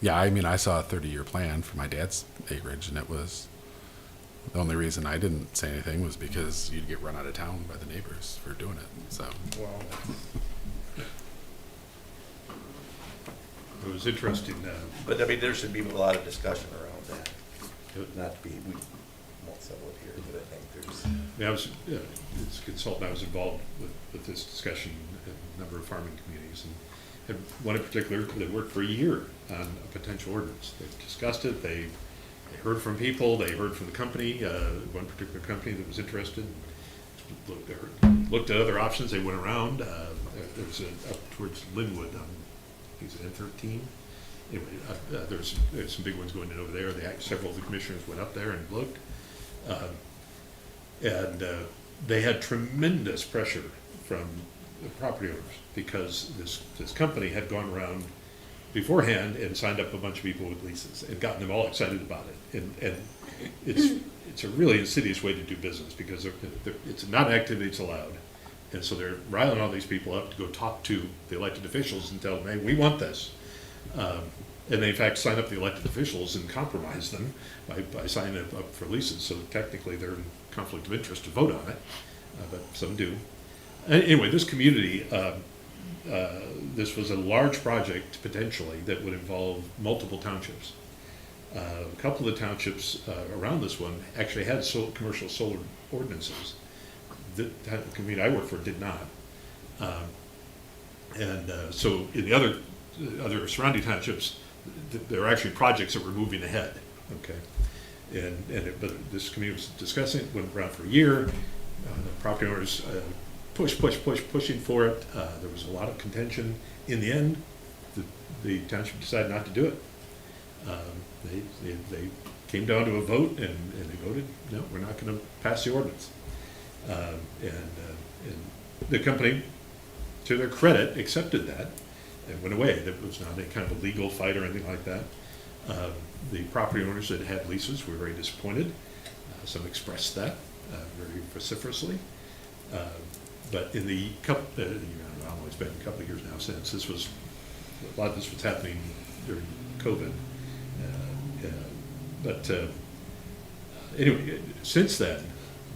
Yeah, I mean, I saw a 30-year plan for my dad's acreage, and it was, the only reason I didn't say anything was because you'd get run out of town by the neighbors for doing it, so. Well, It was interesting, but I mean, there should be a lot of discussion around that. Not to be, we won't settle it here, but I think there's. I was, as a consultant, I was involved with this discussion in a number of farming communities, and had one in particular that worked for a year on a potential ordinance. They discussed it, they heard from people, they heard from the company, one particular company that was interested, looked at other options, they went around, there was up towards Linwood, I think it's N13. Anyway, there's some big ones going in over there. Several of the commissioners went up there and looked. And they had tremendous pressure from the property owners because this company had gone around beforehand and signed up a bunch of people with leases and gotten them all excited about it. And it's a really insidious way to do business because it's not activity it's allowed. And so they're riling all these people up to go talk to the elected officials and tell them, hey, we want this. And they in fact sign up the elected officials and compromise them by signing up for leases. So technically they're in conflict of interest to vote on it, but some do. Anyway, this community, this was a large project potentially that would involve multiple townships. A couple of the townships around this one actually had commercial solar ordinances. The community I work for did not. So in the other surrounding townships, there are actually projects that were moving ahead, okay? But this community was discussing it, went around for a year. The property owners pushing for it. There was a lot of contention. In the end, the township decided not to do it. They came down to a vote and they voted, no, we're not gonna pass the ordinance. And the company, to their credit, accepted that and went away. There was not any kind of a legal fight or anything like that. The property owners that had leases were very disappointed. Some expressed that very vociferously. But in the couple, I don't know, it's been a couple of years now since a lot of this was happening during COVID. Anyway, since then,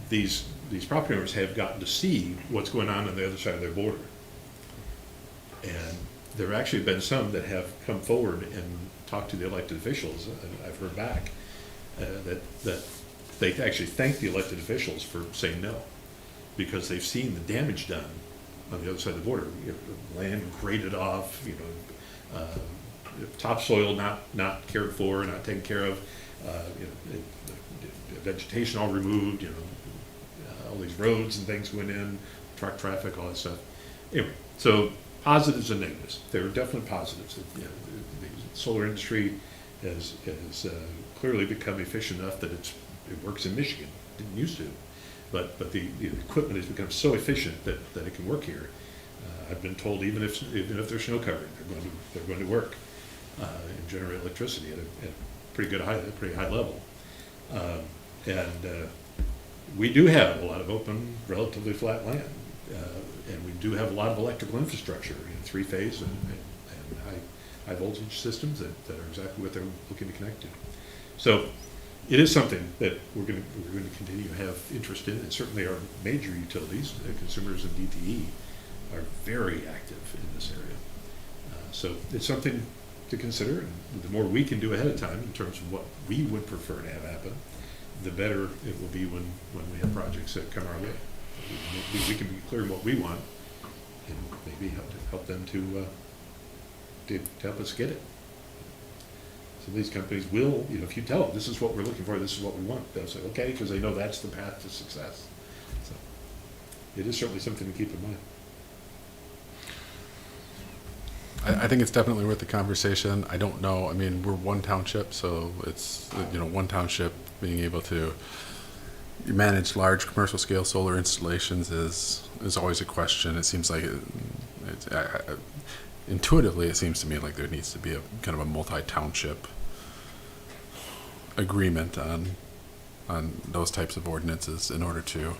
these property owners have gotten to see what's going on the other side of their border. And there have actually been some that have come forward and talked to the elected officials, and I've heard back, that they actually thank the elected officials for saying no. because they've seen the damage done on the other side of the border. You know, land graded off, topsoil not cared for, not taken care of, vegetation all removed, all these roads and things went in, truck traffic, all that stuff. Anyway, so positives and negatives. There are definitely positives. The solar industry has clearly become efficient enough that it works in Michigan. It didn't used to, but the equipment has become so efficient that it can work here. I've been told even if there's snow covering, they're going to work and generate electricity at a pretty high level. We do have a lot of open, relatively flat land, and we do have a lot of electrical infrastructure, three-phase and high voltage systems that are exactly what they're looking to connect to. So it is something that we're going to continue to have interest in, and certainly our major utilities, consumers and DTE, are very active in this area. So it's something to consider, and the more we can do ahead of time in terms of what we would prefer to have happen, the better it will be when we have projects that come our way. We can be clear in what we want, and maybe help them to help us get it. So these companies will, if you tell them this is what we're looking for, this is what we want, they'll say okay, because they know that's the path to success. So it is certainly something to keep in mind. I think it's definitely worth the conversation. I don't know, I mean, we're one township, so it's, one township being able to manage large commercial scale solar installations is always a question. It seems like intuitively, it seems to me like there needs to be a kind of a multi-township agreement on those types of ordinances in order to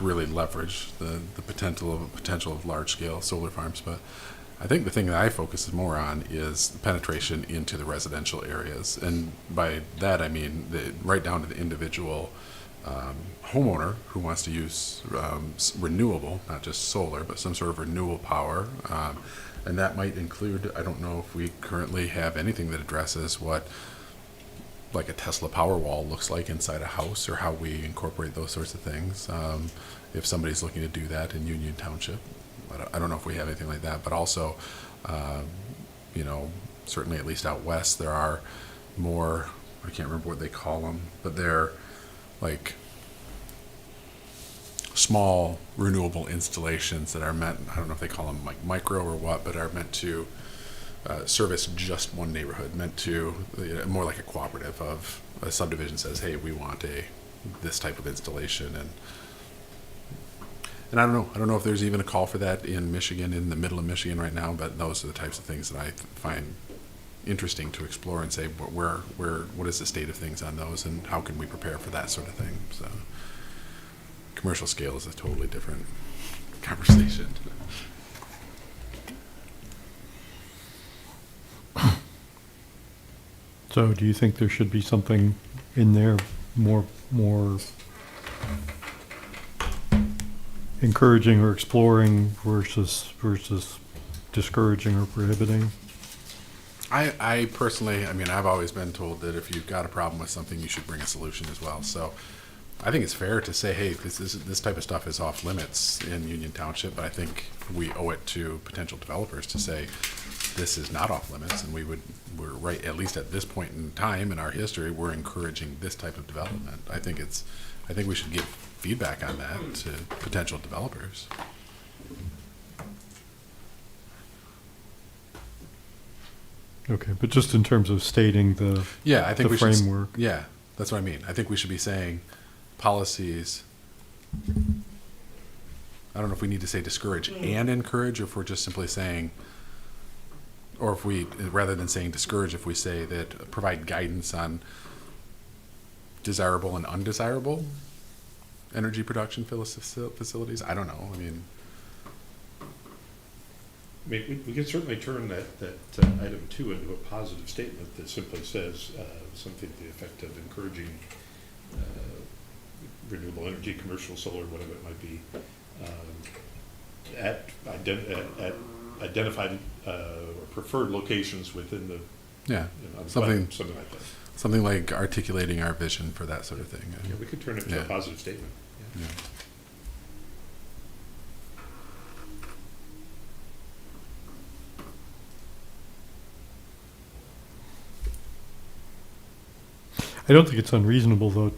really leverage the potential of large scale solar farms. But I think the thing that I focus more on is penetration into the residential areas, and by that I mean right down to the individual homeowner who wants to use renewable, not just solar, but some sort of renewable power, and that might include, I don't know if we currently have anything that addresses what like a Tesla Powerwall looks like inside a house, or how we incorporate those sorts of things. If somebody's looking to do that in Union Township, I don't know if we have anything like that, but also, certainly at least out west, there are more, I can't remember what they call them, but they're like small renewable installations that are meant, I don't know if they call them like micro or what, but are meant to service just one neighborhood, meant to, more like a cooperative of a subdivision says, hey, we want this type of installation, and I don't know if there's even a call for that in Michigan, in the middle of Michigan right now, but those are the types of things that I find interesting to explore and say, what is the state of things on those, and how can we prepare for that sort of thing? So commercial scale is a totally different conversation. So do you think there should be something in there more encouraging or exploring versus discouraging or prohibiting? I personally, I've always been told that if you've got a problem with something, you should bring a solution as well. So I think it's fair to say, hey, this type of stuff is off limits in Union Township, but I think we owe it to potential developers to say this is not off limits, and we're right, at least at this point in time in our history, we're encouraging this type of development. I think we should give feedback on that to potential developers. Okay, but just in terms of stating the framework. Yeah, that's what I mean. I think we should be saying policies. I don't know if we need to say discourage and encourage, or if we're just simply saying, or if we, rather than saying discourage, if we say that provide guidance on desirable and undesirable energy production facilities. I don't know. We can certainly turn that item 2 into a positive statement that simply says something to the effect of encouraging renewable energy, commercial solar, whatever it might be, at identified or preferred locations within the something like that. Something like articulating our vision for that sort of thing. Yeah, we could turn it into a positive statement. Yeah. I don't think it's unreasonable, though,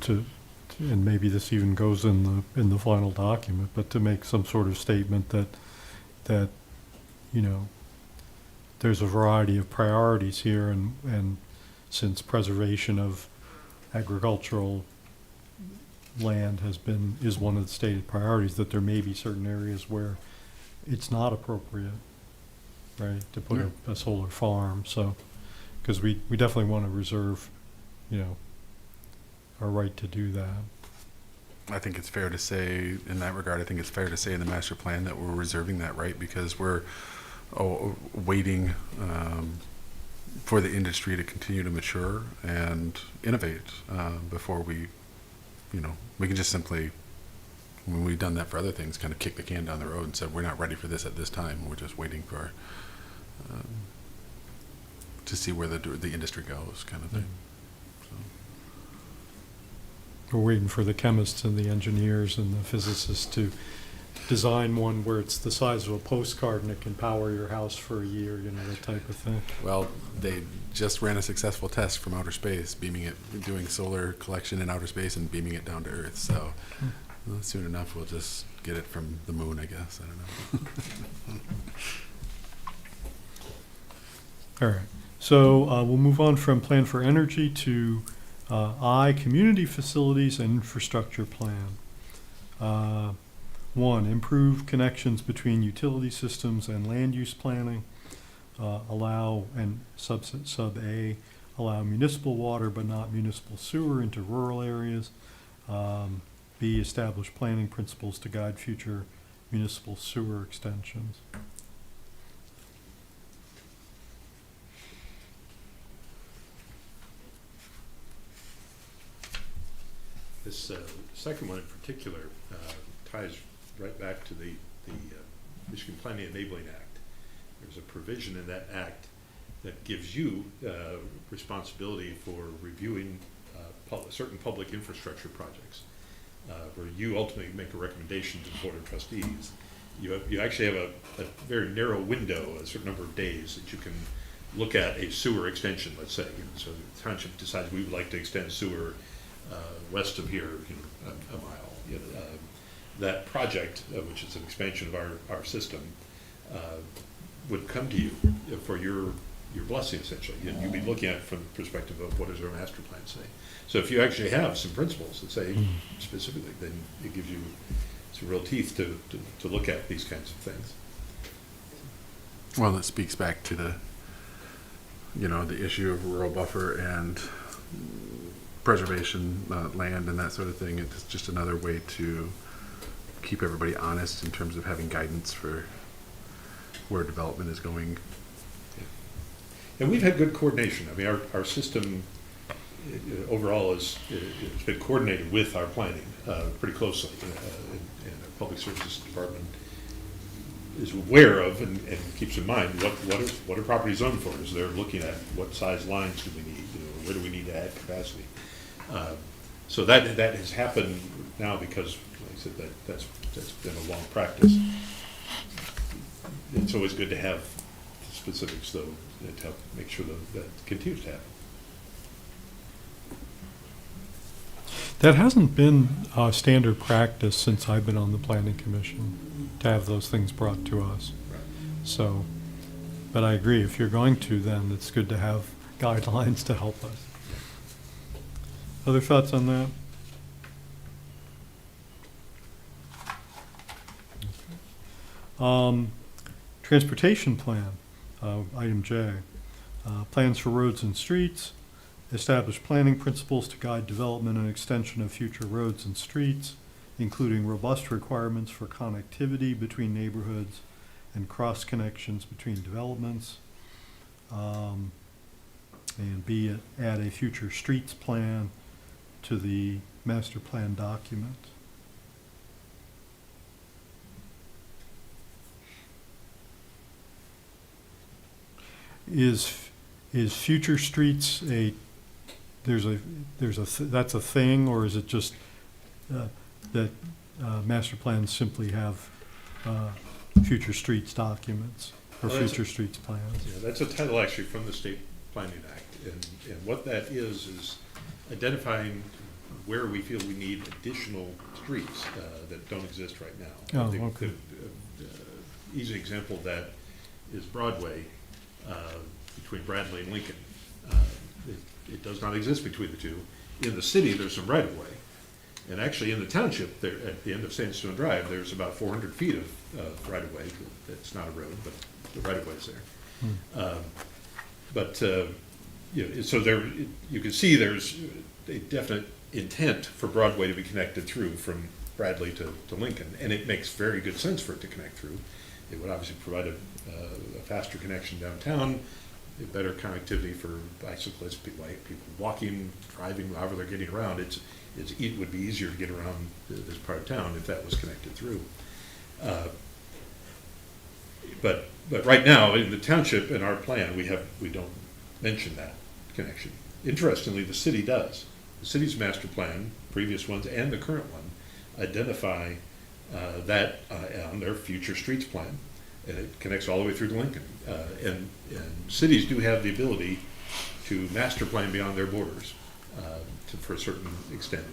and maybe this even goes in the final document, but to make some sort of statement that, you know, there's a variety of priorities here, and since preservation of agricultural land is one of the stated priorities, that there may be certain areas where it's not appropriate, right, to put a solar farm, so, because we definitely want to reserve, you know, our right to do that. I think it's fair to say, in that regard, I think it's fair to say in the master plan that we're reserving that right because we're waiting for the industry to continue to mature and innovate before we, you know, we can just simply, when we've done that for other things, kind of kick the can down the road and said, we're not ready for this at this time. We're just waiting for, to see where the industry goes, kind of thing. So. We're waiting for the chemists and the engineers and the physicists to design one where it's the size of a postcard and it can power your house for a year, you know, that type of thing. Well, they just ran a successful test from outer space, doing solar collection in outer space and beaming it down to Earth. So soon enough, we'll just get it from the moon, I guess. I don't know. All right. So we'll move on from plan for energy to I, community facilities and infrastructure plan. 1, improve connections between utility systems and land use planning. Allow, and sub A, allow municipal water but not municipal sewer into rural areas. B, establish planning principles to guide future municipal sewer extensions. This second one in particular ties right back to the Michigan Planning Enabling Act. There's a provision in that act that gives you responsibility for reviewing certain public infrastructure projects, where you ultimately make a recommendation to the Board of Trustees. You actually have a very narrow window, a certain number of days that you can look at a sewer extension, let's say. So the township decides we would like to extend sewer west of here, a mile. That project, which is an expansion of our system, would come to you for your blessing, essentially. You'd be looking at it from the perspective of what does our master plan say. So if you actually have some principles that say specifically, then it gives you some real teeth to look at these kinds of things. Well, it speaks back to the issue of rural buffer and preservation, land and that sort of thing. It's just another way to keep everybody honest in terms of having guidance for where development is going. Yeah. And we've had good coordination. I mean, our system overall it's been coordinated with our planning pretty closely, and the Public Services Department is aware of and keeps in mind what are properties zoned for. As they're looking at what size lines do we need, where do we need to add capacity. So that has happened now because, like I said, that's been a long practice. It's always good to have the specifics, though, to help make sure that continues to happen. That hasn't been standard practice since I've been on the planning commission, to have those things brought to us. Right. So, but I agree, if you're going to, then it's good to have guidelines to help us. Other thoughts on that? Transportation plan, item J. Plans for roads and streets. Establish planning principles to guide development and extension of future roads and streets, including robust requirements for connectivity between neighborhoods and cross connections between developments. And B, add a future streets plan to the master plan document. Is future streets that's a thing, or is it just that master plans simply have future streets documents or future streets plans? Yeah, that's a title actually from the State Planning Act, and what that is identifying where we feel we need additional streets that don't exist right now. Oh, I think okay. the easy example of that is Broadway between Bradley and Lincoln. It does not exist between the two. In the city, there's some right-of-way. And actually, in the township, there, at the end of Sandstone Drive, there's about 400 feet of right-of-way. It's not a road, but the right-of-way's there. But you know, so there, you can see there's a definite intent for Broadway to be connected through from Bradley to Lincoln, and it makes very good sense for it to connect through. It would obviously provide a faster connection downtown, a better connectivity for bicyclists, people walking, driving, however they're getting around. It would be easier to get around this part of town if that was connected through. But right now, in the township, in our plan, we don't mention that connection. Interestingly, the city does. The city's master plan, previous ones and the current one, identify that on their future streets plan. And it connects all the way through to Lincoln. And cities do have the ability to master plan beyond their borders for a certain extent.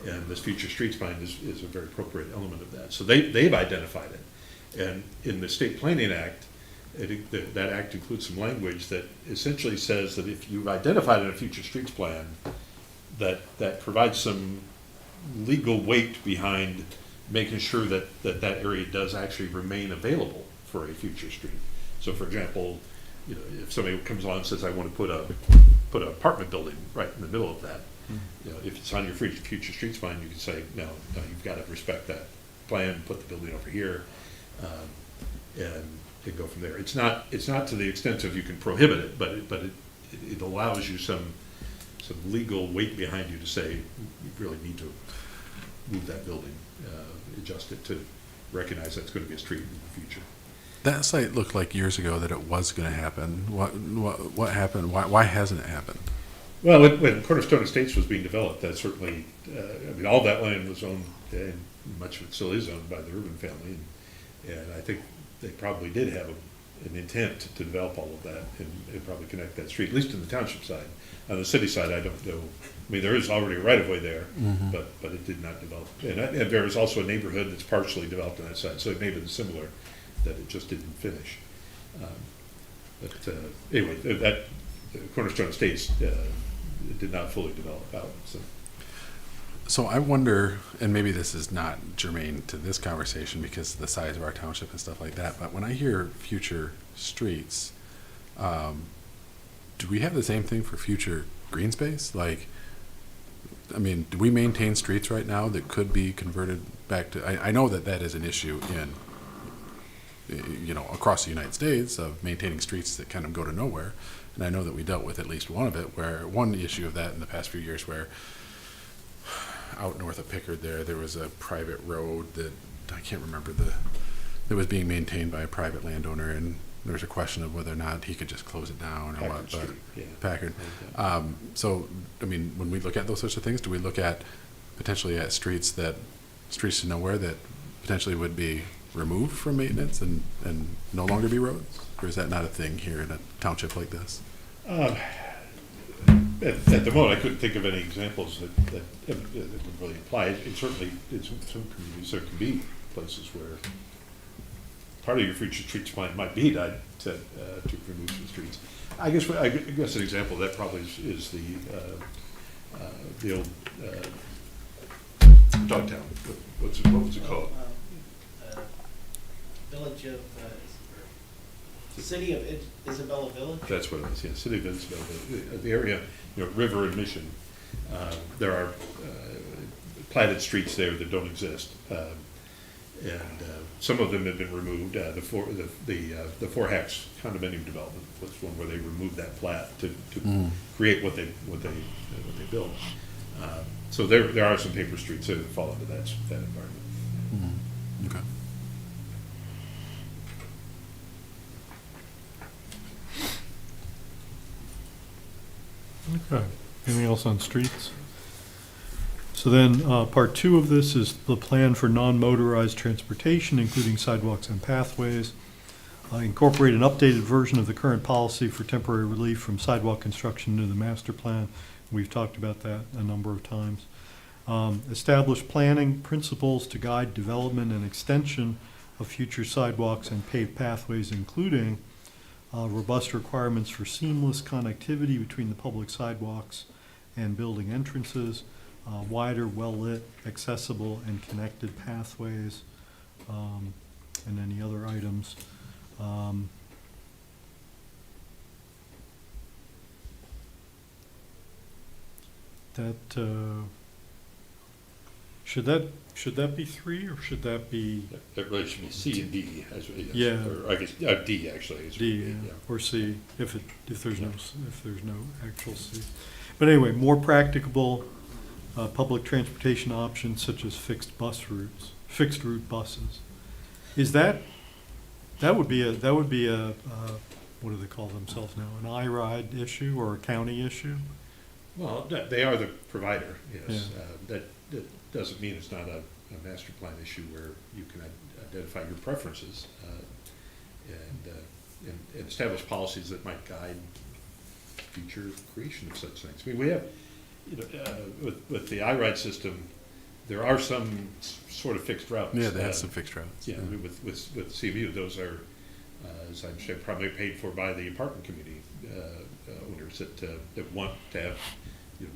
And this future streets plan is a very appropriate element of that. So they've identified it. And in the State Planning Act, that act includes some language that essentially says that if you've identified in a future streets plan, that provides some legal weight behind making sure that area does actually remain available for a future street. So for example, you know, if somebody comes along and says, I want to put an apartment building right in the middle of that, you know, if it's on your future streets plan, you can say, no, you've got to respect that plan, put the building over here, and go from there. It's not to the extent of you can prohibit it, but it allows you some legal weight behind you to say you really need to move that building, adjust it to recognize that's going to be a street in the future. That site looked like years ago that it was going to happen. What happened? Why hasn't it happened? Well, when Cornerstone Estates was being developed, that certainly, I mean, all that land was owned, and much of it still is owned by the Urban family, and I think they probably did have an intent to develop all of that and probably connect that street, at least in the township side. On the city side, I don't know. I mean, there is already a right-of-way there, but it did not develop. And there is also a neighborhood that's partially developed on that side, so it may have been similar, that it just didn't finish. Anyway, that Cornerstone Estates did not fully develop out. So I wonder, and maybe this is not germane to this conversation because of the size of our township and stuff like that, but when I hear future streets, do we have the same thing for future green space? Like, I mean, do we maintain streets right now that could be converted back to, I know that is an issue in, across the United States of maintaining streets that kind of go to nowhere. And I know that we dealt with at least one issue of that in the past few years where out north of Pickard there was a private road that I can't remember that was being maintained by a private landowner, and there was a question of whether or not he could just close it down or what. But Packard. So, I mean, when we look at those sorts of things, do we look at potentially at streets to nowhere that potentially would be removed from maintenance and no longer be roads? Or is that not a thing here in a township like this? At the moment, I couldn't think of any examples that would really apply. It certainly, in some communities, there can be places where part of your future streets plan might be to remove some streets. I guess an example of that probably is the old Dogtown. What was it called? Village of, City of Isabella Village? That's what it is, yeah, City of Isabella. The area, River and Mission, there are platted streets there that don't exist. And some of them have been removed. The Four Hacks condominium development was one where they removed that plat to create what they built. So there are some paper streets that fall into that environment. Mm-hmm. Okay. Okay. Anything else on streets? So then, part 2 of this is the plan for non-motorized transportation, including sidewalks and pathways. Incorporate an updated version of the current policy for temporary relief from sidewalk construction into the master plan. We've talked about that a number of times. Establish planning principles to guide development and extension of future sidewalks and paved pathways, including robust requirements for seamless connectivity between the public sidewalks and building entrances, wider, well-lit, accessible, and connected pathways, and any other items. Should that be 3, or should that be That really should be C and D, Yeah. or I guess, D, actually. is- D, or C, if there's no actual C? But anyway, more practicable public transportation options such as fixed route buses. Is that would be a what do they call themselves now? An I-ride issue or a county issue? Well, they are the provider, yes. Yeah. That doesn't mean it's not a master plan issue where you can identify your preferences and establish policies that might guide future creation of such things. I mean, we have, with the I-ride system, there are some sort of fixed routes. Yeah, they have some fixed routes. Yeah, with CMU, those are, as I understand, primarily paid for by the apartment community owners that want to have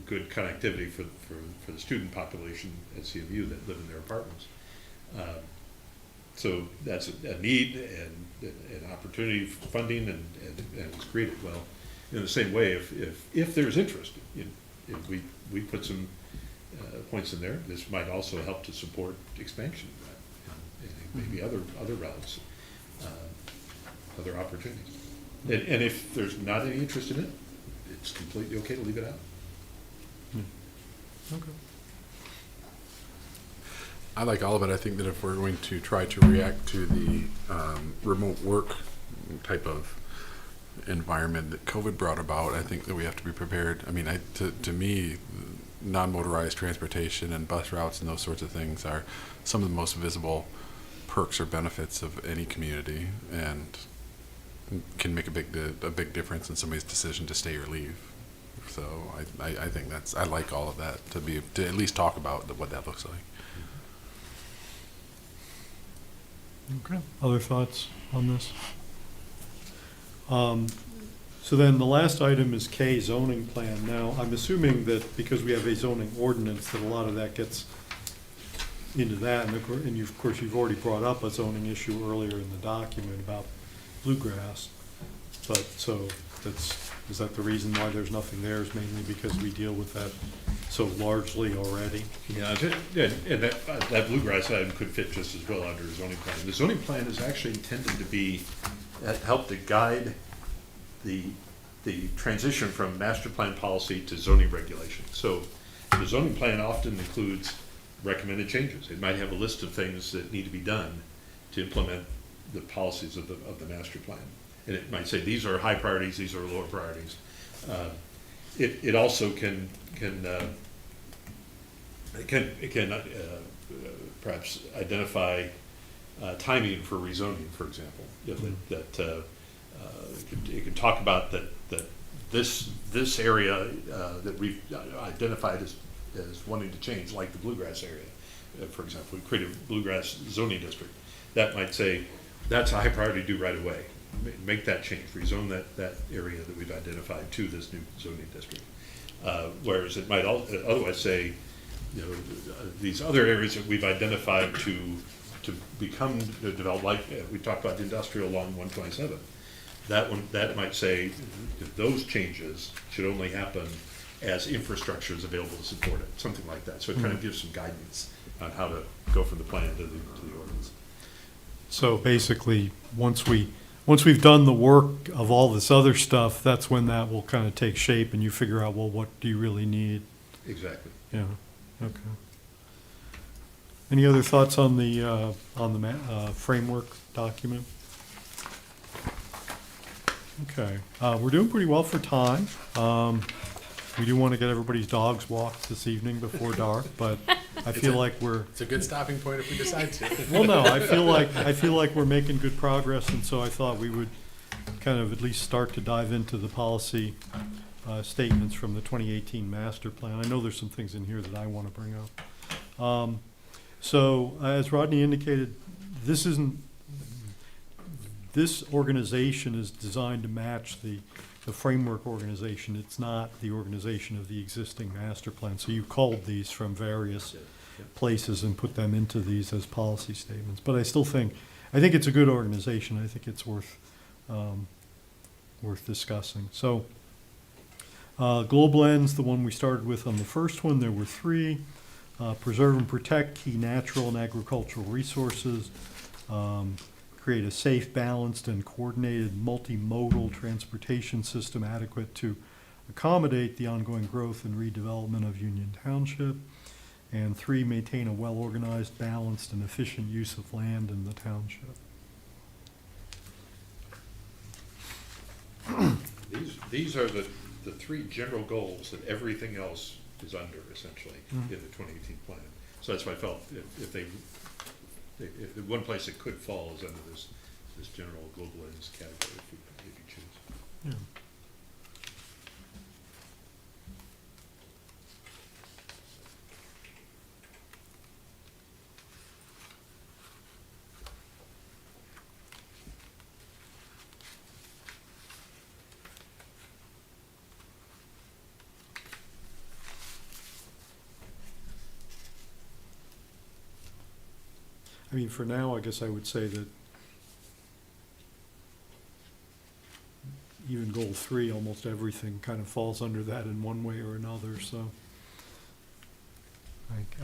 good connectivity for the student population at CMU that live in their apartments. So that's a need and an opportunity for funding, and it's created. Well, in the same way, if there's interest, if we put some points in there, this might also help to support expansion and maybe other routes, other opportunities. And if there's not any interest in it, it's completely okay to leave it out. Okay. I like all of it. I think that if we're going to try to react to the remote work type of environment that COVID brought about, I think that we have to be prepared. I mean, to me, non-motorized transportation and bus routes and those sorts of things are some of the most visible perks or benefits of any community, and can make a big difference in somebody's decision to stay or leave. So I think I like all of that, to at least talk about what that looks like. Okay. Other thoughts on this? So then the last item is K, zoning plan. Now, I'm assuming that because we have a zoning ordinance, that a lot of that gets into that, and of course, you've already brought up a zoning issue earlier in the document about bluegrass. But, so, is that the reason why there's nothing there, is mainly because we deal with that so largely already? Yeah, and that bluegrass item could fit just as well under a zoning plan. The zoning plan is actually intended to help to guide the transition from master plan policy to zoning regulation. So the zoning plan often includes recommended changes. It might have a list of things that need to be done to implement the policies of the master plan. And it might say these are high priorities, these are lower priorities. It also can perhaps identify timing for rezoning, for example. It can talk about that this area that we've identified as wanting to change, like the bluegrass area, for example. We created a bluegrass zoning district. That might say that's a high priority to do right away. Make that change, rezone that area that we've identified to this new zoning district. Whereas it might otherwise say, these other areas that we've identified to become developed, like we talked about the industrial along 127. That might say those changes should only happen as infrastructure is available to support it, something like that. So it kind of gives some guidance on how to go from the plan to the ordinance. So basically, once we've done the work of all this other stuff, that's when that will kind of take shape, and you figure out, well, what do you really need? Exactly. Yeah. Okay. Any other thoughts on the framework document? Okay. We're doing pretty well for time. We do want to get everybody's dogs walked this evening before dark, but I feel like we're. It's a good stopping point if we decide to. Well, no, I feel like we're making good progress, and so I thought we would kind of at least start to dive into the policy statements from the 2018 master plan. I know there's some things in here that I want to bring up. So as Rodney indicated, this organization is designed to match the framework organization. It's not the organization of the existing master plan. So you culled these from various places and put them into these as policy statements. But I think it's a good organization. I think it's worth discussing. So global ends, the one we started with on the first one, there were 3. Preserve and protect key natural and agricultural resources. Create a safe, balanced, and coordinated multimodal transportation system adequate to accommodate the ongoing growth and redevelopment of Union Township. And 3, maintain a well-organized, balanced, and efficient use of land in the township. These are the 3 general goals that everything else is under, essentially, in the 2018 plan. So that's why I felt if the one place it could fall is under this general global ends category, if you choose. Yeah. I mean, for now, I guess I would say that even goal 3, almost everything kind of falls under that in one way or another, so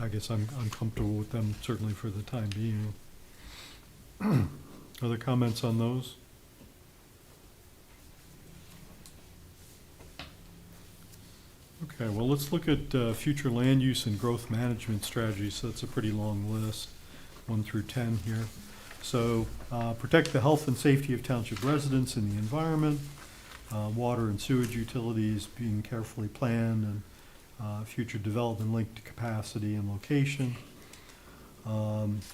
I guess I'm comfortable with them certainly for the time being. Other comments on those? Okay, well, let's look at future land use and growth management strategies. So that's a pretty long list. 1 through 10 here. So protect the health and safety of township residents and the environment, water and sewage utilities being carefully planned, and future development linked to capacity and location.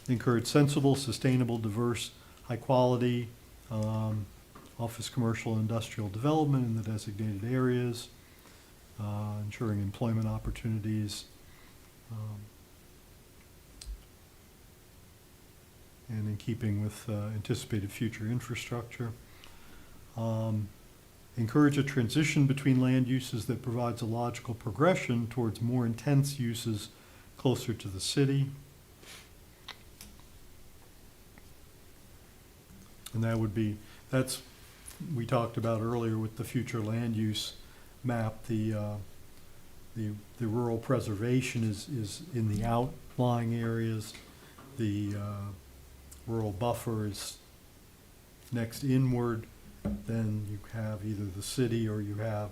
Encourage sensible, sustainable, diverse, high quality office, commercial, and industrial development in the designated areas, ensuring employment opportunities, and in keeping with anticipated future infrastructure. Encourage a transition between land uses that provides a logical progression towards more intense uses closer to the city. And we talked about earlier with the future land use map, the rural preservation is in the outlying areas. The rural buffer is next inward. Then you have either the city or you have,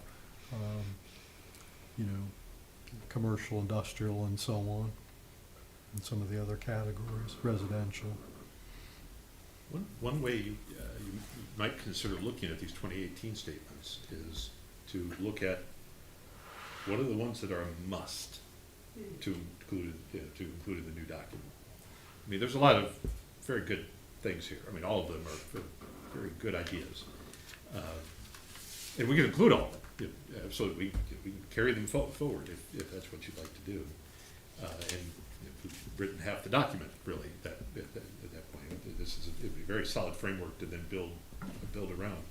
commercial, industrial, and so on, and some of the other categories, residential. One way you might consider looking at these 2018 statements is to look at what are the ones that are a must to include in the new document. I mean, there's a lot of very good things here. I mean, all of them are very good ideas. And we can include all of them, so that we can carry them forward if that's what you'd like to do. And we've written half the document, really, at that point. It'd be a very solid framework to then build around.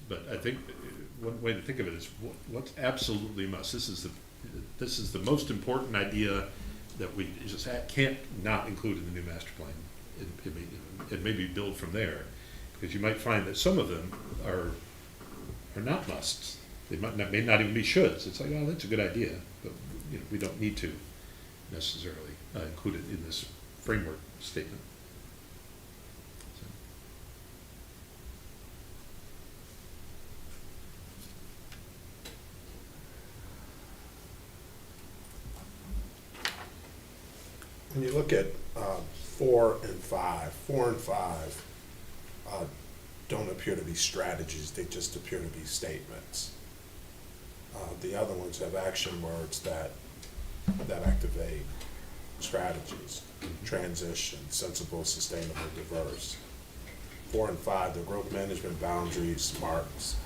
But I think one way to think of it is what's absolutely must. This is the most important idea that we just can't not include in the new master plan. It maybe build from there, because you might find that some of them are not musts. They may not even be shoulds. It's like, oh, that's a good idea, but we don't need to necessarily include it in this framework statement. When you look at 4 and 5 don't appear to be strategies, they just appear to be statements. The other ones have action words that activate strategies: transition, sensible, sustainable, diverse. 4 and 5, the growth management boundaries, marks,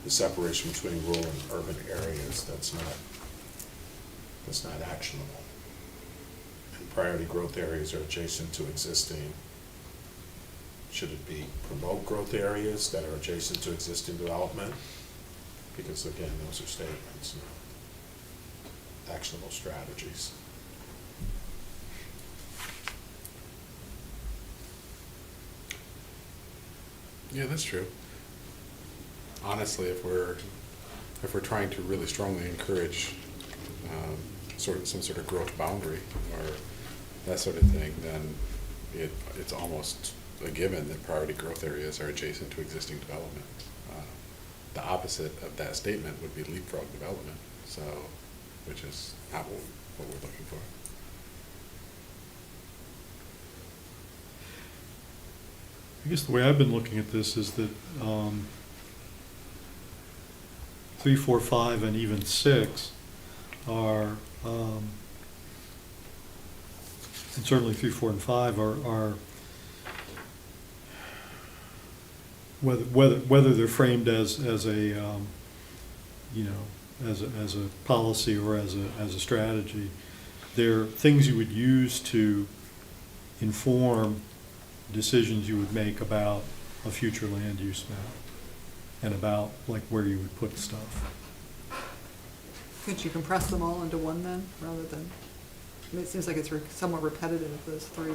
the separation between rural and urban areas, that's not actionable. And priority growth areas are adjacent to existing. Should it be promote growth areas that are adjacent to existing development? Because again, those are statements, not actionable strategies. Yeah, that's true. Honestly, if we're trying to really strongly encourage some sort of growth boundary or that sort of thing, then it's almost a given that priority growth areas are adjacent to existing development. The opposite of that statement would be leapfrog development, so which is not what we're looking for. I guess the way I've been looking at this is that 3, 4, 5, and even 6 are, and certainly 3, 4, and 5 are whether they're framed as a as a policy or as a strategy, they're things you would use to inform decisions you would make about a future land use map and about like where you would put stuff. Could you compress them all into one then, rather than, I mean, it seems like it's somewhat repetitive, those three.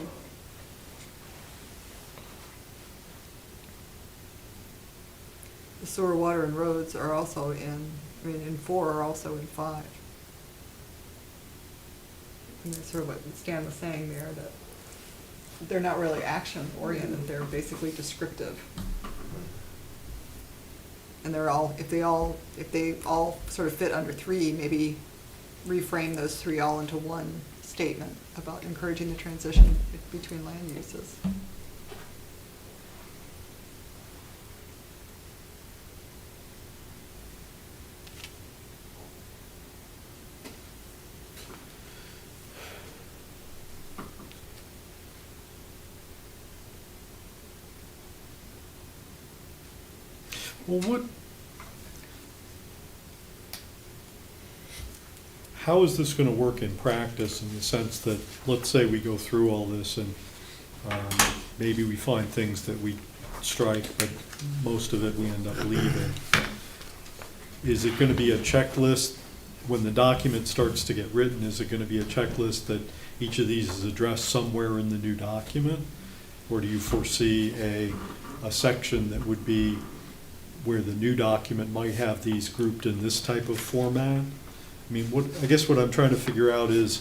The sewer, water, and roads are also in 4 are also in 5. And that's sort of what Stan was saying there, that they're not really action-oriented, they're basically descriptive. And they're all, if they all sort of fit under 3, maybe reframe those 3 all into one statement about encouraging the transition between land uses. Well, how is this going to work in practice in the sense that, let's say we go through all this and maybe we find things that we strike, but most of it we end up leaving. Is it going to be a checklist when the document starts to get written? Is it going to be a checklist that each of these is addressed somewhere in the new document? Or do you foresee a section that would be where the new document might have these grouped in this type of format? I mean, I guess what I'm trying to figure out is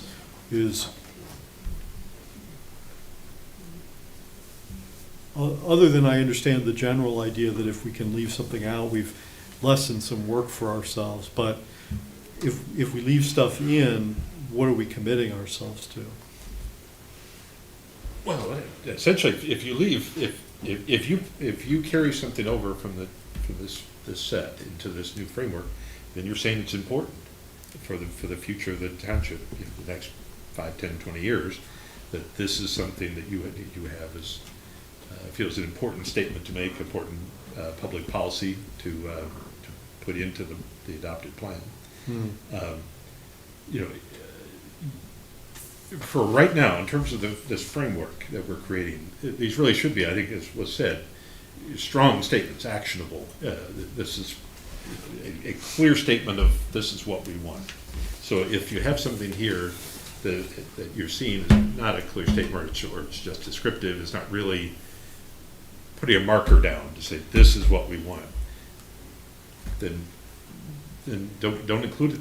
other than I understand the general idea that if we can leave something out, we've lessened some work for ourselves, but if we leave stuff in, what are we committing ourselves to? Well, essentially, if you leave, if you carry something over from this set into this new framework, then you're saying it's important for the future of the township in the next 5, 10, 20 years, that this is something that you have as feels an important statement to make, important public policy to put into the adopted plan. For right now, in terms of this framework that we're creating, these really should be, I think, as was said, strong statements, actionable. This is a clear statement of this is what we want. So if you have something here that you're seeing is not a clear statement, or it's just descriptive, it's not really putting a marker down to say this is what we want, then don't include it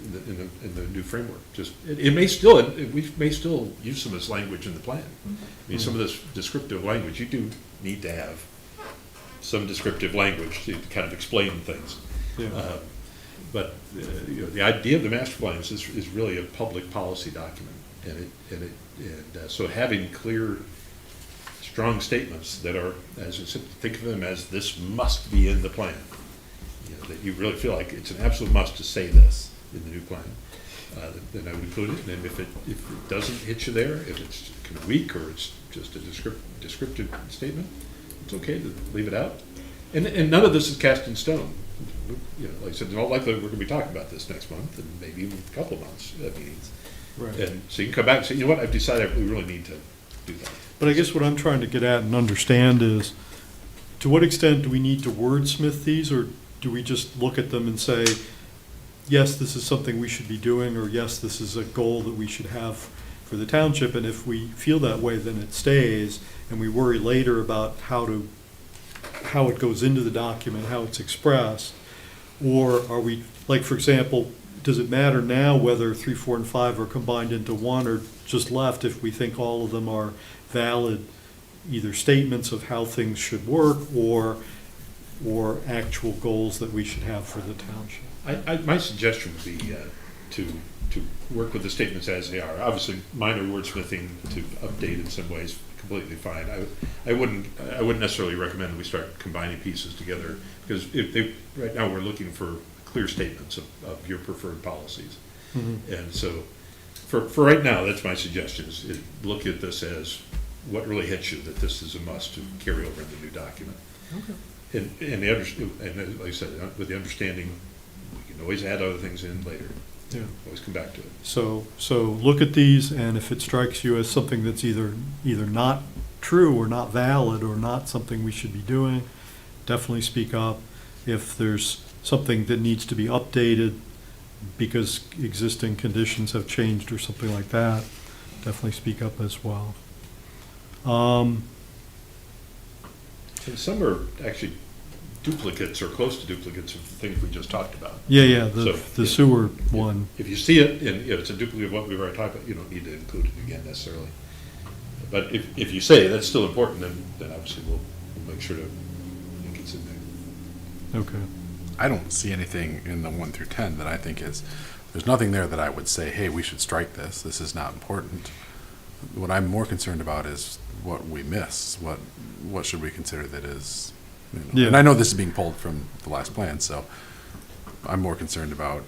in the new framework. Just we may still use some of this language in the plan. I mean, some of this descriptive language, you do need to have some descriptive language to kind of explain things. Yeah. But the idea of the master plan is really a public policy document, and so having clear, strong statements that are, as you said, think of them as this must be in the plan. That you really feel like it's an absolute must to say this in the new plan, then I would include it. And if it doesn't hit you there, if it's kind of weak or it's just a descriptive statement, it's okay to leave it out. And none of this is cast in stone. You know, like I said, in all likelihood, we're gonna be talking about this next month, and maybe even a couple of months, meetings. Right. And so you can come back and say, you know what, I've decided we really need to do that. But I guess what I'm trying to get at and understand is, to what extent do we need to wordsmith these, or do we just look at them and say, yes, this is something we should be doing, or yes, this is a goal that we should have for the township, and if we feel that way, then it stays, and we worry later about how it goes into the document, how it's expressed? Or are we, like, for example, does it matter now whether 3, 4, and 5 are combined into one or just left if we think all of them are valid, either statements of how things should work or actual goals that we should have for the township? My suggestion would be to work with the statements as they are. Obviously, minor wordsmithing to update in some ways, completely fine. I wouldn't necessarily recommend that we start combining pieces together, because right now we're looking for clear statements of your preferred policies. Mhm. And so, for right now, that's my suggestion, is look at this as what really hits you, that this is a must to carry over in the new document. Okay. And like I said, with the understanding, we can always add other things in later. Yeah. Always come back to it. So look at these, and if it strikes you as something that's either not true or not valid or not something we should be doing, definitely speak up. If there's something that needs to be updated because existing conditions have changed or something like that, definitely speak up as well. And some are actually duplicates or close to duplicates of things we just talked about. Yeah, So, the sewer one. If you see it, and if it's a duplicate of what we've already talked about, you don't need to include it again necessarily. But if you say that's still important, then obviously we'll make sure to link it in there. Okay. I don't see anything in the 1 through 10 that I think there's nothing there that I would say, hey, we should strike this. This is not important. What I'm more concerned about is what we miss. What should we consider that is, Yeah. And I know this is being pulled from the last plan, so I'm more concerned about,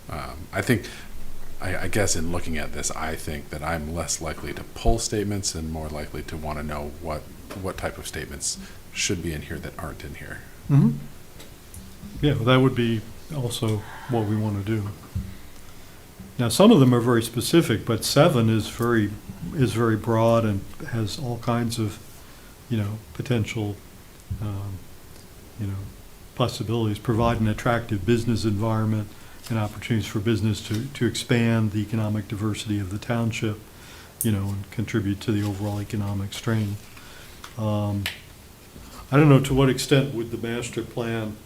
I guess in looking at this, I think that I'm less likely to pull statements and more likely to want to know what type of statements should be in here that aren't in here. Mm-hmm. Yeah, well, that would be also what we want to do. Now, some of them are very specific, but 7 is very broad and has all kinds of, potential, possibilities. Provide an attractive business environment and opportunities for business to expand the economic diversity of the township, and contribute to the overall economic strength. I don't know to what extent would the master plan,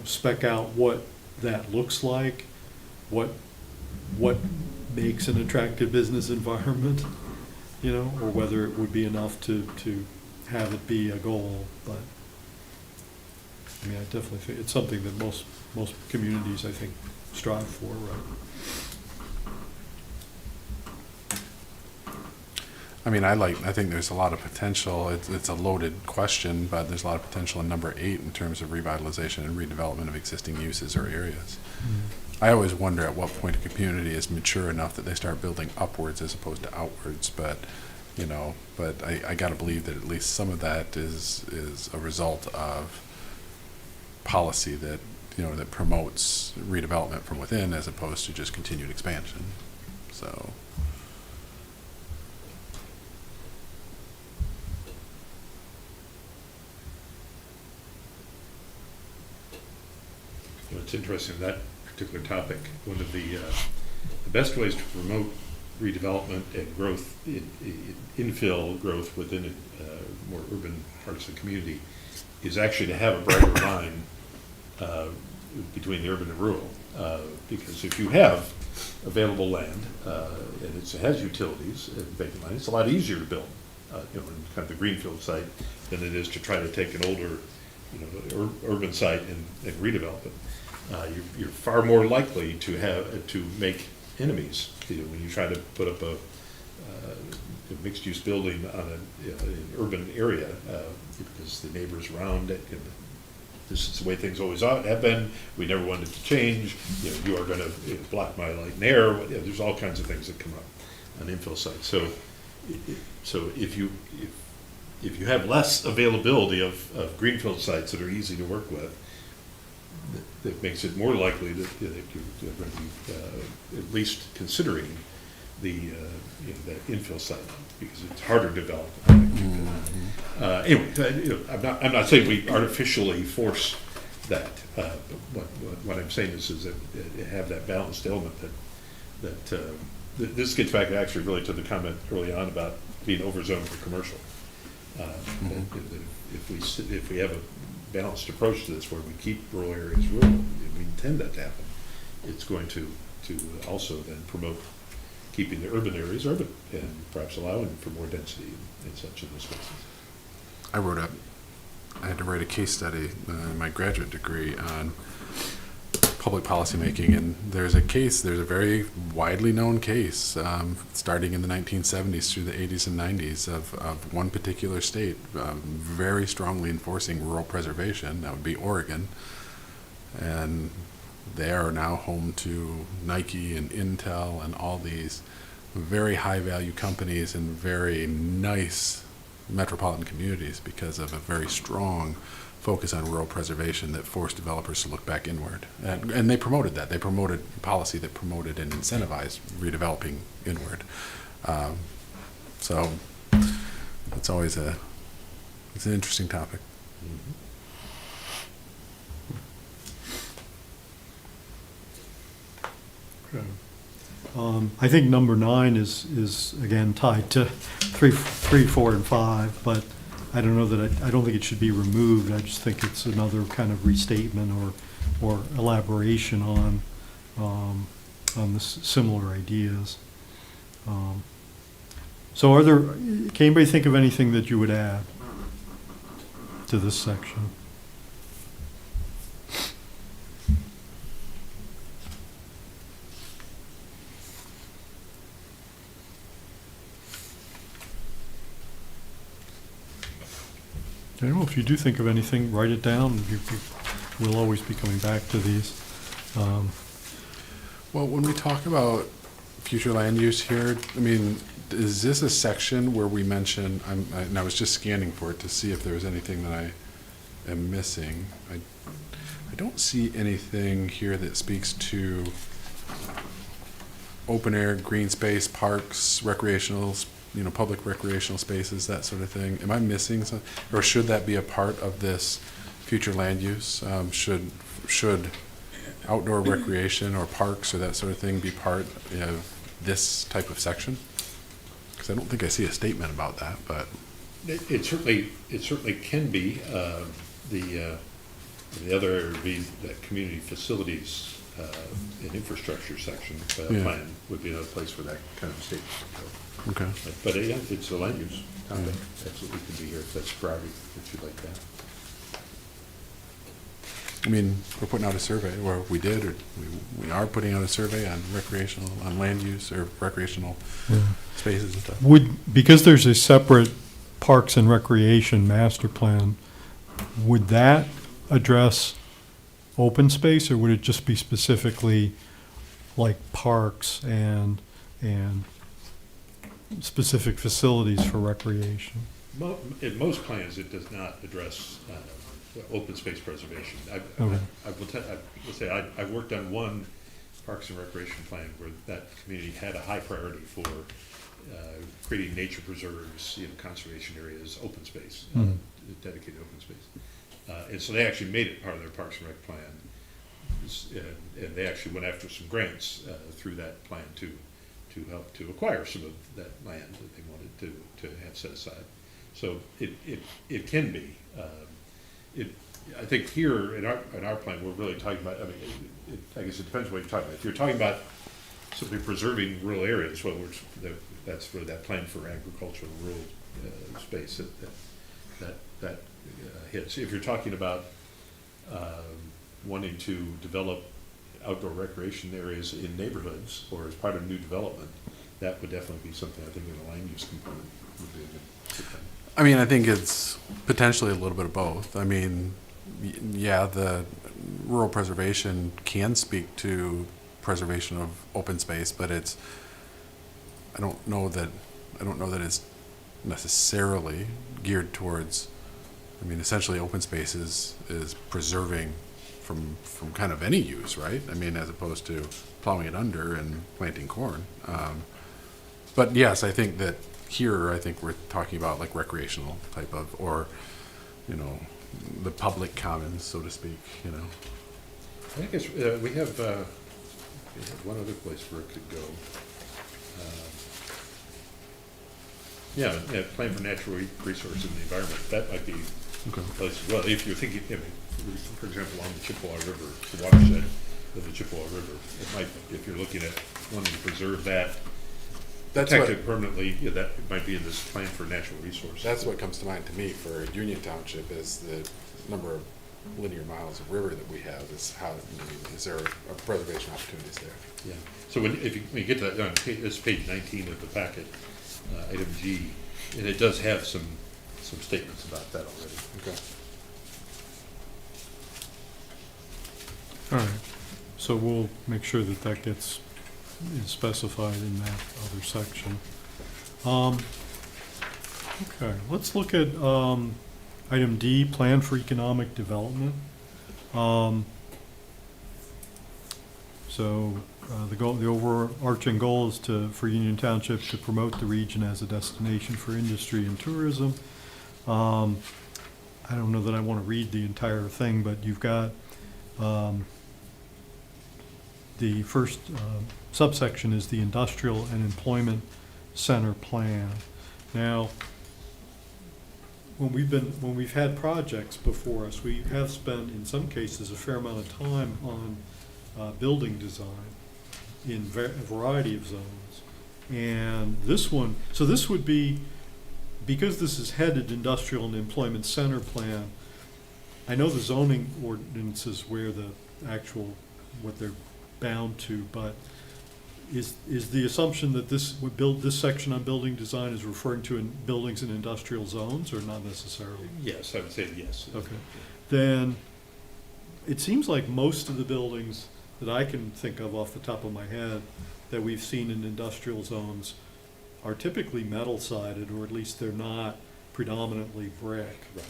spec out what that looks like, what makes an attractive business environment, or whether it would be enough to have it be a goal. But I mean, I definitely think it's something that most communities, I think, strive for, right? I mean, I think there's a lot of potential. It's a loaded question, but there's a lot of potential in number 8 in terms of revitalization and redevelopment of existing uses or areas. Mm-hmm. I always wonder at what point a community is mature enough that they start building upwards as opposed to outwards, but I gotta believe that at least some of that is a result of policy that, that promotes redevelopment from within as opposed to just continued expansion, so. It's interesting, that particular topic, one of the best ways to promote redevelopment and growth, infill growth within more urban parts of the community, is actually to have a brighter line between the urban and rural. Because if you have available land and it has utilities and vacant land, it's a lot easier to build, in kind of the greenfield site than it is to try to take an older, urban site and redevelop it. You're far more likely to make enemies when you try to put up a mixed-use building on an urban area, because the neighbors around it, this is the way things always have been. We never wanted to change. You are going to block my light and air. There's all kinds of things that come up on infill sites. So if if you have less availability of greenfield sites that are easy to work with, that makes it more likely that you're going to be at least considering that infill site, because it's harder to develop. Anyway, I'm not saying we artificially force that. What I'm saying is that have that balanced element that this gets back actually really to the comment early on about being overzoned for commercial. If we have a balanced approach to this, where we keep rural areas rural, and we intend that to happen, it's going to also then promote keeping the urban areas urban, and perhaps allowing for more density and such in those spaces. I had to write a case study in my graduate degree on public policymaking, and there's a very widely known case starting in the 1970s through the 80s and 90s of one particular state very strongly enforcing rural preservation. That would be Oregon, and they are now home to Nike and Intel and all these very high value companies in very nice metropolitan communities because of a very strong focus on rural preservation that forced developers to look back inward. And they promoted that. They promoted policy that promoted and incentivized redeveloping inward. So it's always it's an interesting topic. Okay. I think number 9 is again tied to 3, 4, and 5, but I don't know that I don't think it should be removed. I just think it's another kind of restatement or elaboration on the similar ideas. So can anybody think of anything that you would add to this section? I don't know, if you do think of anything, write it down. We'll always be coming back to these. Well, when we talk about future land use here, I mean, is this a section where we mention, and I was just scanning for it to see if there was anything that I am missing. I don't see anything here that speaks to open air, green space, parks, recreationals, public recreational spaces, that sort of thing. Am I missing something? Or should that be a part of this future land use? Should outdoor recreation or parks or that sort of thing be part of this type of section? Because I don't think I see a statement about that, but. It certainly can be. The other area would be that community facilities and infrastructure section plan would be another place for that kind of statement. Okay. But yeah, it's a land use topic. Absolutely could be here if that's priority, if you'd like that. I mean, we're putting out a survey, or we did, or we are putting out a survey on on land use or recreational spaces and stuff. Because there's a separate Parks and Recreation master plan, would that address open space, or would it just be specifically like parks and specific facilities for recreation? In most plans, it does not address open space preservation. I will say I've worked on one Parks and Recreation plan where that community had a high priority for creating nature preserves, conservation areas, open space, dedicated open space. And so they actually made it part of their Parks and Rec plan. And they actually went after some grants through that plan to help to acquire some of that land that they wanted to have set aside. So it can be. I think here in our plan, we're really talking about, I guess it depends on what you're talking about. If you're talking about simply preserving rural areas, well, that's for that plan for agricultural rural space that hits. If you're talking about wanting to develop outdoor recreation areas in neighborhoods or as part of new development, that would definitely be something I think in the land use component would be a good thing. I mean, I think it's potentially a little bit of both. I mean, yeah, the rural preservation can speak to preservation of open space, but I don't know that it's necessarily geared towards, I mean, essentially open space is preserving from kind of any use, right? I mean, as opposed to plowing it under and planting corn. But yes, I think that here, I think we're talking about like recreational type of, or, you know, the public commons, so to speak, you know. I think it's, we have one other place where it could go. Yeah, plan for natural resources in the environment, that might be Okay. a place as well. If you're thinking, I mean, for example, on the Chippewa River, the watershed of the Chippewa River, it might, if you're looking at wanting to preserve that, That's protect what, it permanently, yeah, that might be in this plan for natural resources. that's what comes to mind to me for Union Township is the number of linear miles of river that we have is how, I mean, is there a preservation opportunities there? Yeah, so when you get to that, this is page 19 of the packet, item G, and it does have some statements about that already. Okay. All right, so we'll make sure that that gets specified in that other section. Okay, let's look at item D, Plan for Economic Development. The overarching goal is for Union Township to promote the region as a destination for industry and tourism. I don't know that I want to read the entire thing, but you've got the first subsection is the Industrial and Employment Center Plan. Now, when we've had projects before us, we have spent, in some cases, a fair amount of time on building design in a variety of zones. And this one, so this would be, because this is headed Industrial and Employment Center Plan, I know the zoning ordinances where the actual, what they're bound to, but is the assumption that this section on building design is referring to in buildings in industrial zones, or not necessarily? Yes, I would say yes. Okay. Then, it seems like most of the buildings that I can think of off the top of my head that we've seen in industrial zones are typically metal sided, or at least they're not predominantly brick. Right.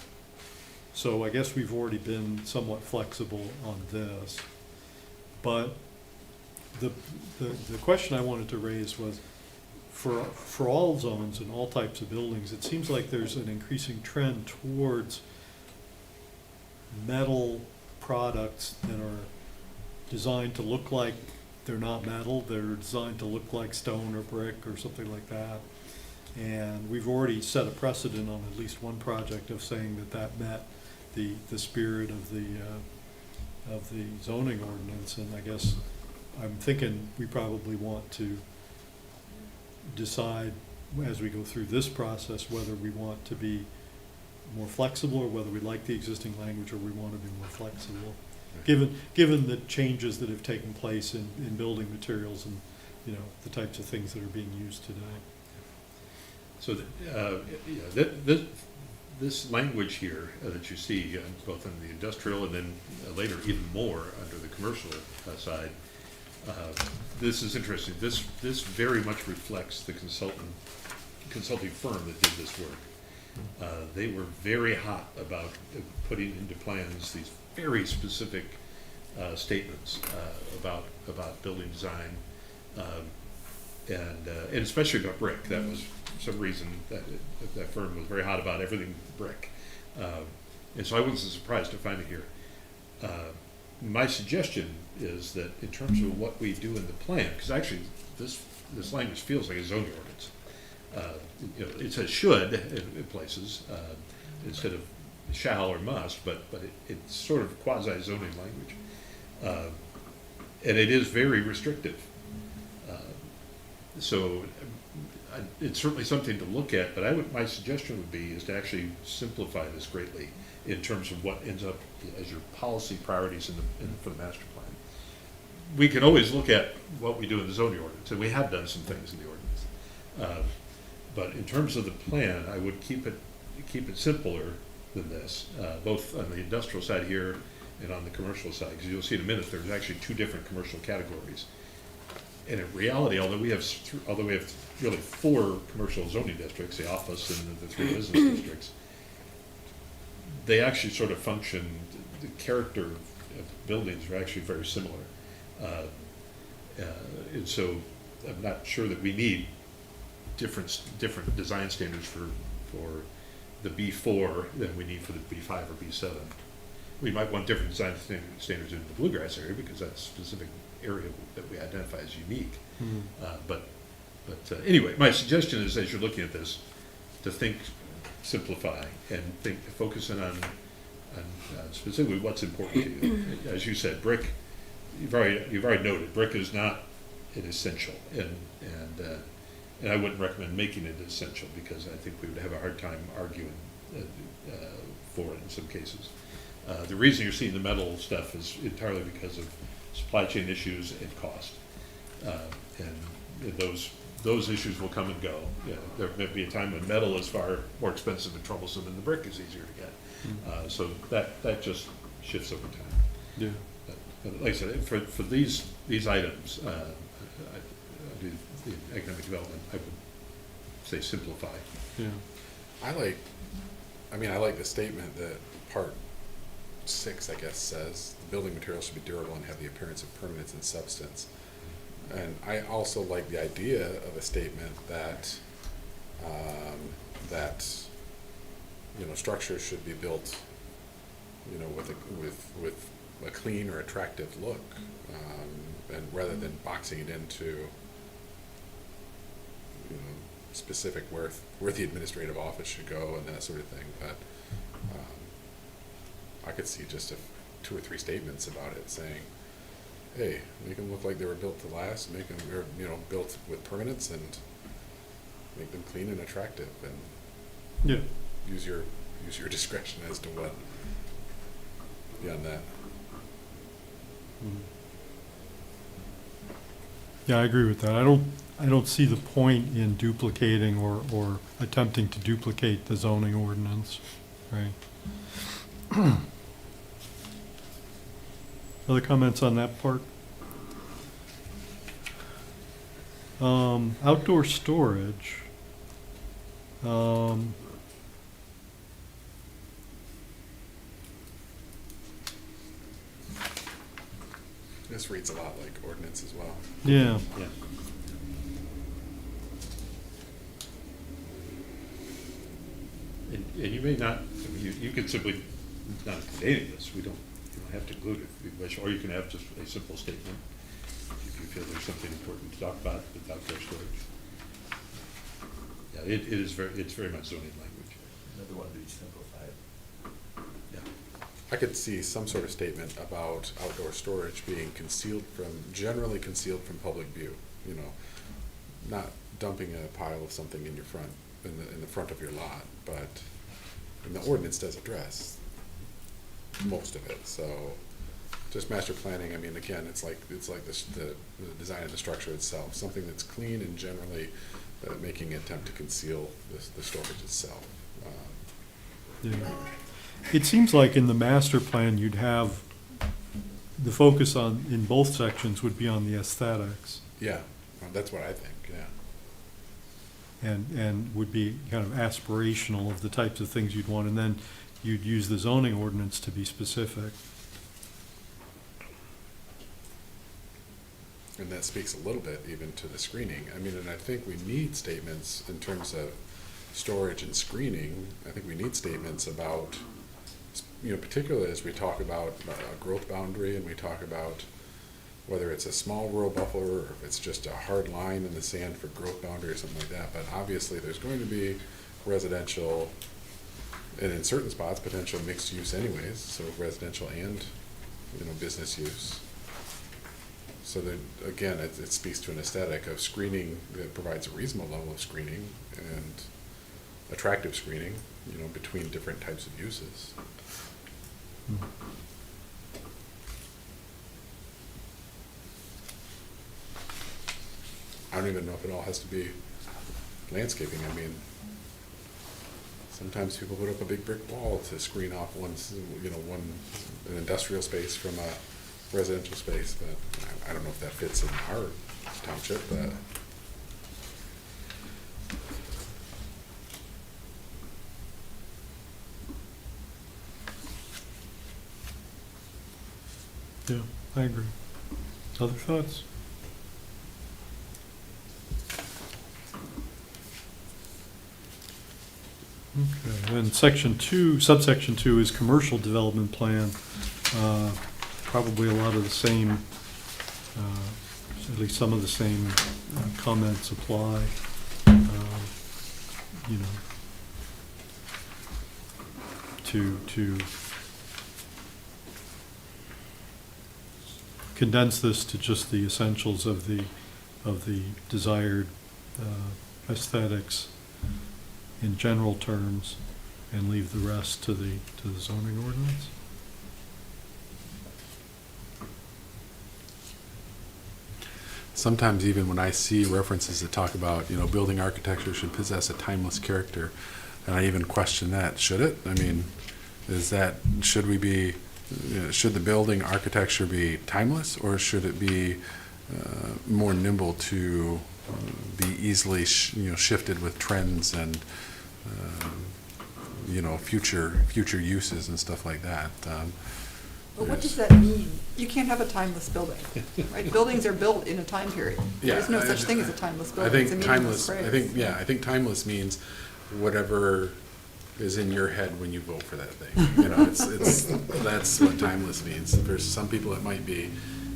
So I guess we've already been somewhat flexible on this. But the question I wanted to raise was, for all zones and all types of buildings, it seems like there's an increasing trend towards metal products that are designed to look like they're not metal, they're designed to look like stone or brick or something like that. And we've already set a precedent on at least one project of saying that that met the spirit of the zoning ordinance, and I guess I'm thinking we probably want to decide as we go through this process whether we want to be more flexible, or whether we like the existing language, or we want to be more flexible, given the changes that have taken place in building materials and, you know, the types of things that are being used today. So this language here that you see, both in the industrial and then later even more under the commercial side, this is interesting. This very much reflects the consulting firm that did this work. They were very hot about putting into plans these very specific statements about building design, and especially about brick. That was for some reason that firm was very hot about everything brick, and so I wasn't surprised to find it here. My suggestion is that in terms of what we do in the plan, because actually this language feels like a zoning ordinance. You know, it says should in places instead of shall or must, but it's sort of quasi zoning language, and it is very restrictive. So it's certainly something to look at, but my suggestion would be is to actually simplify this greatly in terms of what ends up as your policy priorities for the master plan. We can always look at what we do in the zoning ordinance, and we have done some things in the ordinance. But in terms of the plan, I would keep it simpler than this, both on the industrial side here and on the commercial side, because you'll see in a minute there's actually two different commercial categories. And in reality, although we have really 4 commercial zoning districts, the office and the 3 business districts, they actually sort of function, the character of buildings are actually very similar. And so I'm not sure that we need different design standards for the B4 than we need for the B5 or B7. We might want different design standards in the bluegrass area because that's a specific area that we identify as unique. But anyway, my suggestion is, as you're looking at this, to think, simplify, and focusing on specifically what's important to you. As you said, brick, you've already noted, brick is not an essential, and I wouldn't recommend making it essential because I think we would have a hard time arguing for it in some cases. The reason you're seeing the metal stuff is entirely because of supply chain issues and cost, and those issues will come and go. Yeah, there may be a time when metal is far more expensive and troublesome, and the brick is easier to get. So that just shifts over time. Yeah. But like I said, for these items, the economic development, I would say simplify. Yeah. I like the statement that part 6, I guess, says the building materials should be durable and have the appearance of permanence and substance. And I also like the idea of a statement that structures should be built, with a clean or attractive look, and rather than boxing it into specific where the administrative office should go and that sort of thing. But I could see just 2 or 3 statements about it saying, hey, make them look like they were built to last, make them, built with permanence, and make them clean and attractive, and Yeah. use your discretion as to what beyond that. Yeah, I agree with that. I don't see the point in duplicating or attempting to duplicate the zoning ordinance, right? Other comments on that part? Outdoor storage. This reads a lot like ordinance as well. Yeah. Yeah. And you may not, you could simply not include any of this. You don't have to include it if you wish, or you can have just a simple statement if you feel there's something important to talk about with outdoor storage. Yeah, it's very much zoning language. Another one to be simplified. Yeah. I could see some sort of statement about outdoor storage being generally concealed from public view, not dumping a pile of something in your front, in the front of your lot, and the ordinance does address most of it, so just master planning, again, it's like the design of the structure itself, something that's clean and generally making an attempt to conceal the storage itself. Yeah. It seems like in the master plan, you'd have, the focus in both sections would be on the aesthetics, Yeah, that's what I think, yeah. and would be kind of aspirational of the types of things you'd want, and then you'd use the zoning ordinance to be specific. And that speaks a little bit even to the screening. And I think we need statements in terms of storage and screening. I think we need statements about, particularly as we talk about a growth boundary, and we talk about whether it's a small rural buffer or if it's just a hard line in the sand for growth boundary or something like that. But obviously there's going to be residential, and in certain spots, potential mixed use anyways, so residential and, business use. So that, again, it speaks to an aesthetic of screening that provides a reasonable level of screening and attractive screening, between different types of uses. I don't even know if it all has to be landscaping. Sometimes people put up a big brick wall to screen off an industrial space from a residential space, but I don't know if that fits in our township, but. Yeah, I agree. Other thoughts? Okay, then section 2, subsection 2 is commercial development plan. Probably a lot of the same, at least some of the same comments apply. You know, to condense this to just the essentials of the desired aesthetics in general terms, and leave the rest to the zoning ordinance. Sometimes even when I see references that talk about, building architecture should possess a timeless character, and I even question that, should it? I mean, should we be, should the building architecture be timeless, or should it be more nimble to be easily, shifted with trends and, future uses and stuff like that? But what does that mean? You can't have a timeless building, right? Buildings are built in a time period. Yeah, There's no such thing as a timeless building. I It's a think meaningless timeless, phrase. I think timeless means whatever is in your head when you vote for that thing. That's what timeless means. There's some people it might be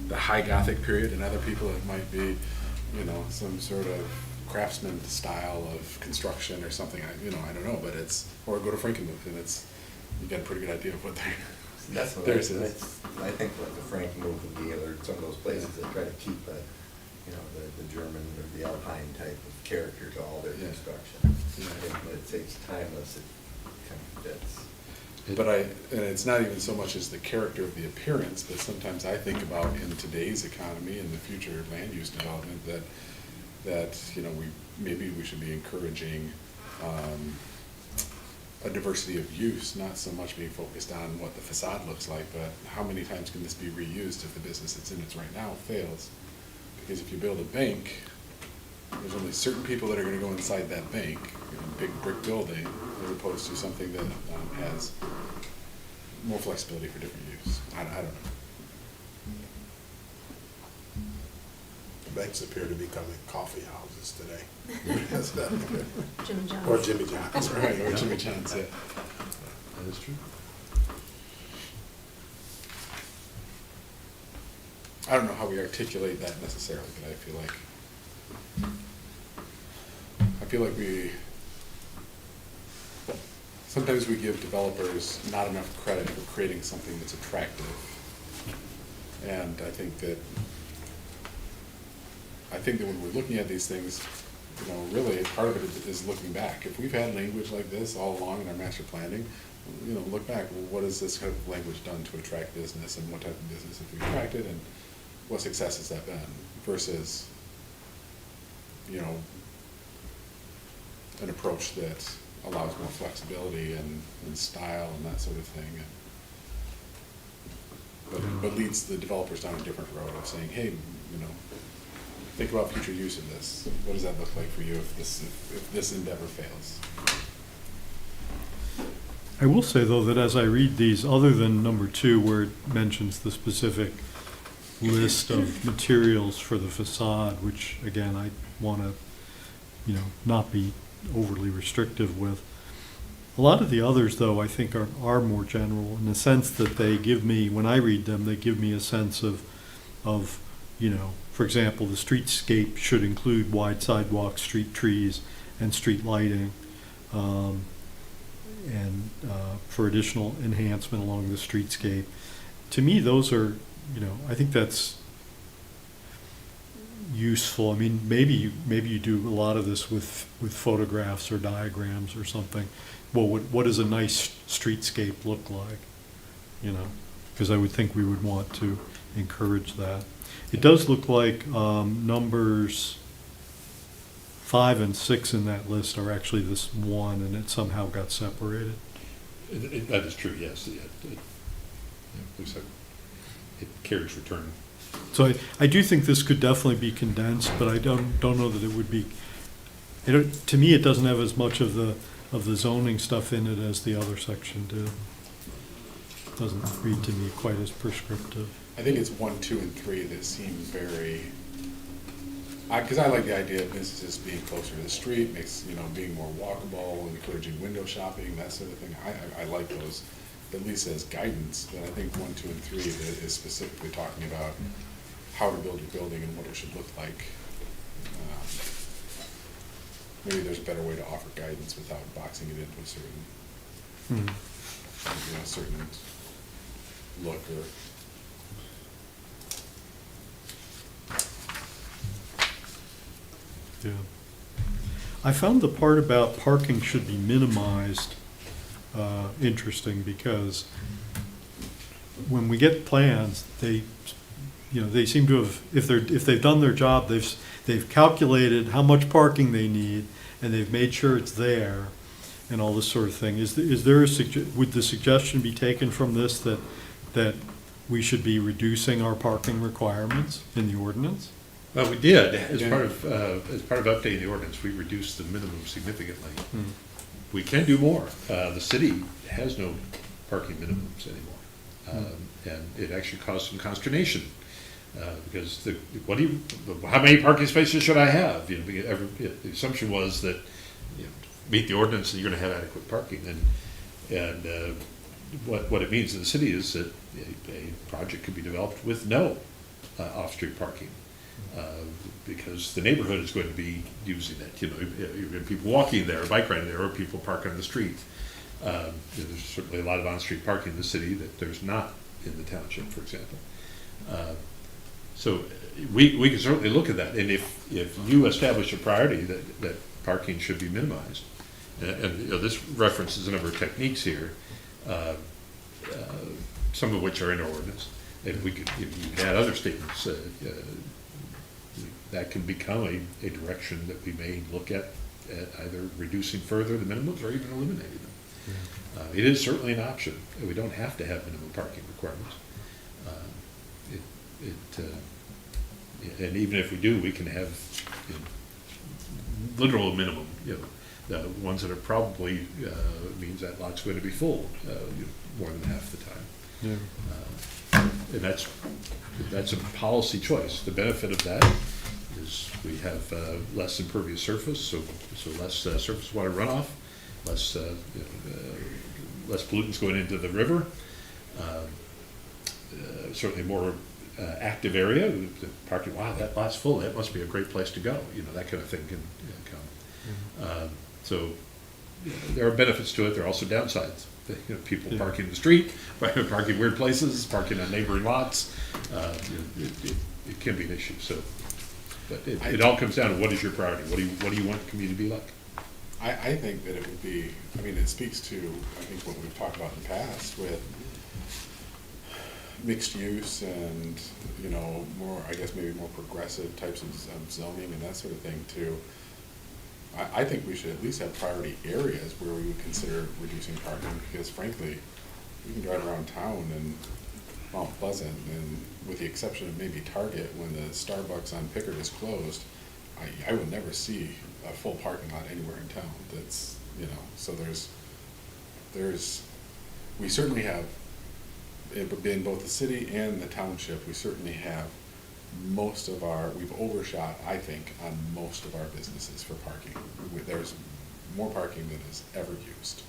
the high Gothic period, and other people it might be, some sort of craftsman style of construction or something. I don't know, but or go to Frankenmuth, and you get a pretty good idea of what they're. That's what Theirs I is. think like the Frank move would be, or some of those places that try to keep the German or the Alpine type of character to all their Yeah. construction. Yeah. I think when it takes timeless, it kind of fits. And it's not even so much as the character of the appearance, but sometimes I think about in today's economy and the future land use development that maybe we should be encouraging a diversity of use, not so much being focused on what the facade looks like, but how many times can this be reused if the business that's in it right now fails? Because if you build a bank, there's only certain people that are gonna go inside that bank, a big brick building, as opposed to something that has more flexibility for different use. I don't know. Banks appear to be becoming coffee houses today. Jimmy John's. Or Jimmy John's. That's right, or Jimmy John's, yeah. That is true. I don't know how we articulate that necessarily, but I feel like sometimes we give developers not enough credit for creating something that's attractive. And I think that when we're looking at these things, really part of it is looking back. If we've had language like this all along in our master planning, look back, well, what has this kind of language done to attract business, and what type of business have we attracted, and what success has that been, versus, an approach that allows more flexibility and style and that sort of thing. But leads the developers down a different road of saying, hey, think about future use of this. What does that look like for you if this endeavor fails? I will say, though, that as I read these, other than number 2, where it mentions the specific list of materials for the facade, which, again, I want to, not be overly restrictive with. A lot of the others, though, I think are more general in the sense that they give me, when I read them, they give me a sense of for example, the streetscape should include wide sidewalks, street trees, and street lighting, and for additional enhancement along the streetscape. To me, those are, I think that's useful. I mean, maybe you do a lot of this with photographs or diagrams or something. Well, what does a nice streetscape look like? Because I would think we would want to encourage that. It does look like numbers 5 and 6 in that list are actually this one, and it somehow got separated. That is true, yes. It looks like it carries return. So I do think this could definitely be condensed, but I don't know that it would be. To me, it doesn't have as much of the zoning stuff in it as the other section did. doesn't read to me quite as prescriptive. I think it's 1, 2, and 3 that seem very, because I like the idea of businesses being closer to the street, makes, being more walkable, encouraging window shopping, that sort of thing. I like those, at least as guidance, but I think 1, 2, and 3 that is specifically talking about how to build your building and what it should look like. Maybe there's a better way to offer guidance without boxing it into a certain, certain look or. Yeah. I found the part about parking should be minimized interesting, because when we get plans, they seem to have, if they've done their job, they've calculated how much parking they need, and they've made sure it's there, and all this sort of thing. Is there would the suggestion be taken from this that we should be reducing our parking requirements in the ordinance? Well, we did, as part of updating the ordinance, we reduced the minimum significantly. We can do more. The city has no parking minimums anymore. And it actually caused some consternation, because how many parking spaces should I have? The assumption was that, meet the ordinance and you're gonna have adequate parking. And what it means in the city is that a project could be developed with no off-street parking. Because the neighborhood is going to be using it, you're going to have people walking there, bike riding there, or people parking on the street. There's certainly a lot of on-street parking in the city that there's not in the township, for example. So we can certainly look at that, and if you establish a priority that parking should be minimized, and this references a number of techniques here, some of which are in our ordinance, and you can add other statements. That can become a direction that we may look at either reducing further the minimums or even eliminating them. It is certainly an option. We don't have to have minimum parking requirements. And even if we do, we can have literal minimum. The ones that are probably means that lot's going to be full more than half the time. Yeah. And that's a policy choice. The benefit of that is we have less impervious surface, so less surface water runoff, less pollutants going into the river, certainly more active area. The parking, wow, that lot's full, that must be a great place to go, that kind of thing can come. So there are benefits to it, there are also downsides. People parking in the street, parking weird places, parking on neighboring lots, it can be an issue. So, but it all comes down to what is your priority? What do you want the community to be like? I think that it would be, it speaks to, I think, what we've talked about in the past with mixed use and, more, I guess, maybe more progressive types of zoning and that sort of thing too. I think we should at least have priority areas where we would consider reducing parking, because frankly, you can drive around town and Mount Pleasant, and with the exception of maybe Target, when the Starbucks on Pickard is closed, I will never see a full parking lot anywhere in town. That's, so we certainly have, in both the city and the township, we certainly have we've overshot, I think, on most of our businesses for parking. There's more parking than is ever used.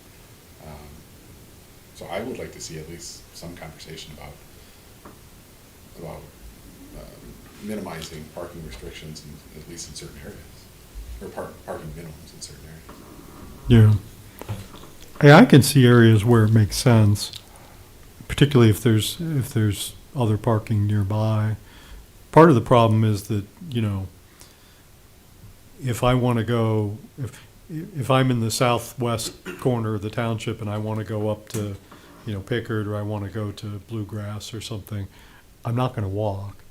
So I would like to see at least some conversation about minimizing parking restrictions, at least in certain areas, or parking minimums in certain areas. Yeah. Hey, I can see areas where it makes sense, particularly if there's other parking nearby. Part of the problem is that, if I want to go, if I'm in the southwest corner of the township and I want to go up to, Pickard, or I want to go to Bluegrass or something, I'm not going to walk,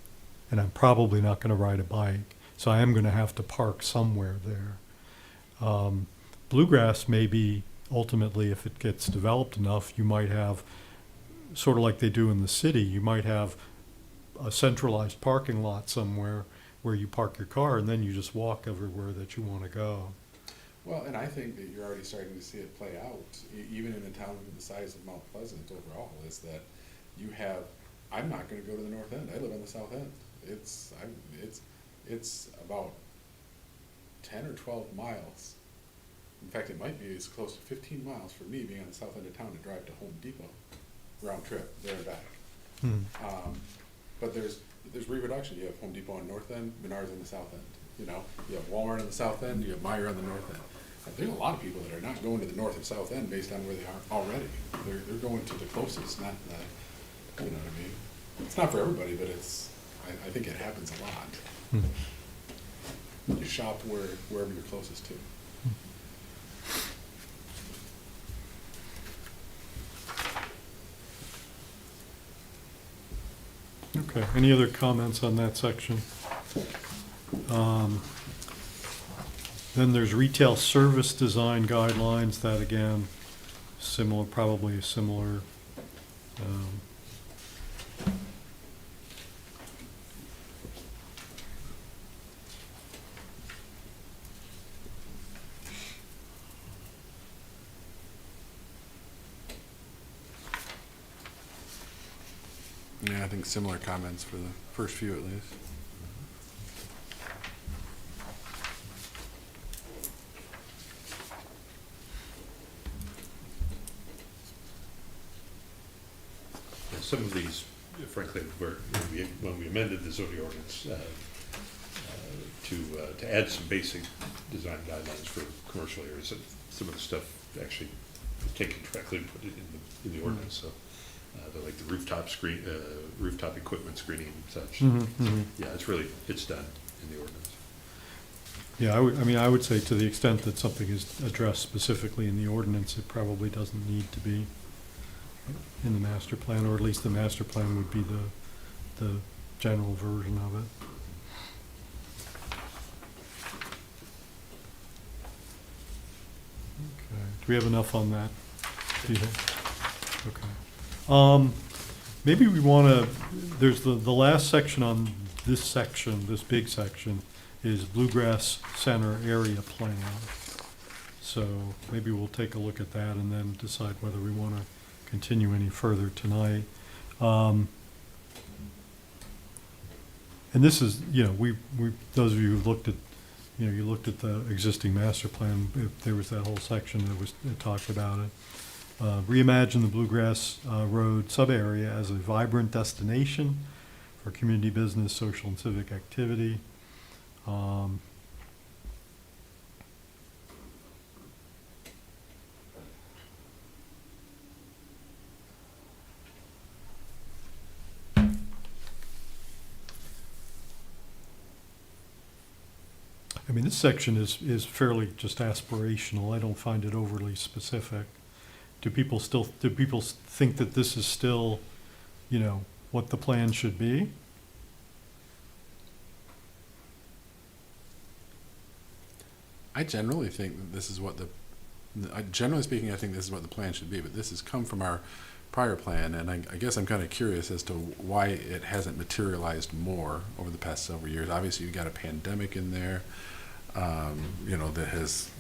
and I'm probably not going to ride a bike. So I am going to have to park somewhere there. Bluegrass may be, ultimately, if it gets developed enough, you might have, sort of like they do in the city, you might have a centralized parking lot somewhere where you park your car and then you just walk everywhere that you want to go. Well, and I think that you're already starting to see it play out, even in a town the size of Mount Pleasant overall, is that you have, I'm not gonna go to the north end, I live on the south end. It's about 10 or 12 miles. In fact, it might be as close to 15 miles for me being on the south end of town to drive to Home Depot, round trip, there and back. But there's reproduction. You have Home Depot on the north end, Menards on the south end. You know, you have Walmart on the south end, you have Meijer on the north end. And there's a lot of people that are not going to the north and south end based on where they are already. They're going to the closest, not the, you know what I mean? It's not for everybody, but I think it happens a lot. You shop wherever you're closest to. Okay, any other comments on that section? Then there's retail service design guidelines, that again, similar, probably similar. Yeah, I think similar comments for the first few at least. And some of these, frankly, were, when we amended the zoning ordinance, to add some basic design guidelines for commercial areas, and some of the stuff actually taken directly and put it in the ordinance, so. They're like the rooftop rooftop equipment screening and such. Yeah, it's done in the ordinance. Yeah, I would say to the extent that something is addressed specifically in the ordinance, it probably doesn't need to be in the master plan, or at least the master plan would be the general version of it. Okay, do we have enough on that? Do you think? Okay. Maybe we want to, there's the last section on this section, this big section, is Bluegrass Center Area Plan. So maybe we'll take a look at that and then decide whether we want to continue any further tonight. And this is, you know, those of you who've looked at, you know, you looked at the existing master plan, there was that whole section that talked about it. Reimagine the Bluegrass Road sub-area as a vibrant destination for community business, social and civic activity. I mean, this section is fairly just aspirational. I don't find it overly specific. Do people think that this is still, you know, what the plan should be? I generally think that this is what generally speaking, I think this is what the plan should be, but this has come from our prior plan, and I guess I'm kind of curious as to why it hasn't materialized more over the past several years. Obviously, you've got a pandemic in there, you know, that has,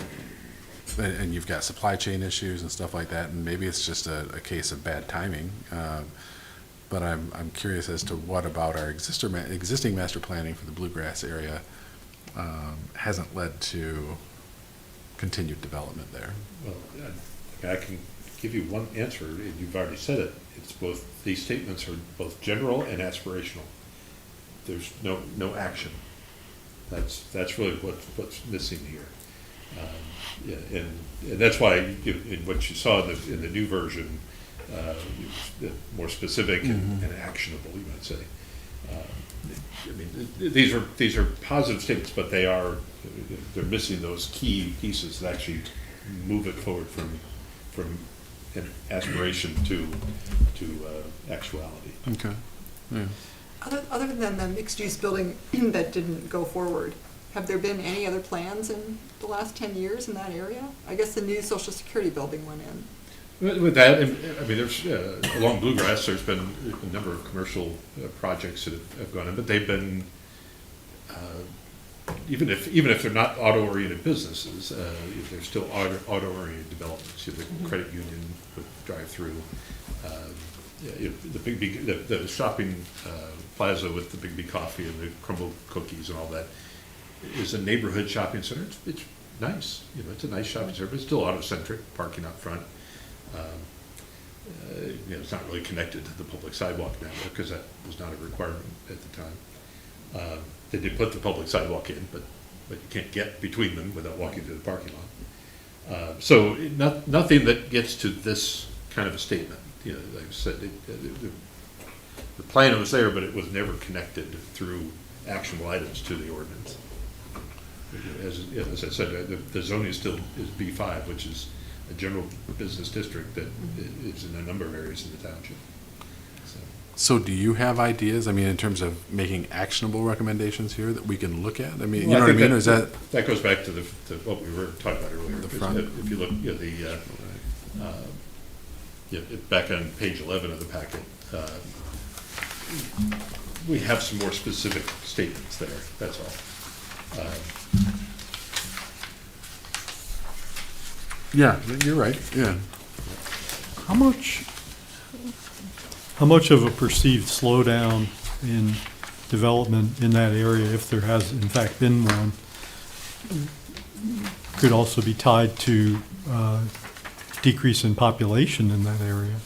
and you've got supply chain issues and stuff like that, and maybe it's just a case of bad timing. But I'm curious as to what about our existing master planning for the Bluegrass area hasn't led to continued development there. Well, I can give you one answer, and you've already said it. It's both, these statements are both general and aspirational. There's no action. That's really what's missing here. Yeah, and that's why in what you saw in the new version, more specific and actionable, you might say. I mean, these are positive statements, but they're missing those key pieces that actually move it forward from an aspiration to actuality. Okay. Yeah. Other than the mixed-use building that didn't go forward, have there been any other plans in the last 10 years in that area? I guess the new Social Security building went in. With that, I mean, there's along Bluegrass, there's been a number of commercial projects that have gone in, but they've been even if they're not auto-oriented businesses, they're still auto-oriented developments. You have the credit union with drive-through, the shopping plaza with the Big B coffee and the crumble cookies and all that is a neighborhood shopping center. It's nice, it's a nice shopping center, but it's still auto-centric, parking up front. It's not really connected to the public sidewalk network because that was not a requirement at the time. They did put the public sidewalk in, but you can't get between them without walking through the parking lot. So nothing that gets to this kind of a statement. Like I said, the plan was there, but it was never connected through actionable items to the ordinance. As I said, the zoning still is B5, which is a general business district that is in a number of areas in the township. So do you have ideas, I mean, in terms of making actionable recommendations here that we can look at? I mean, you know what I mean, or is that? That goes back to what we were talking about earlier. The front. If you look back on page 11 of the packet, we have some more specific statements there, that's all. Yeah, you're right, yeah. How much of a perceived slowdown in development in that area, if there has in fact been one, could also be tied to decrease in population in that area?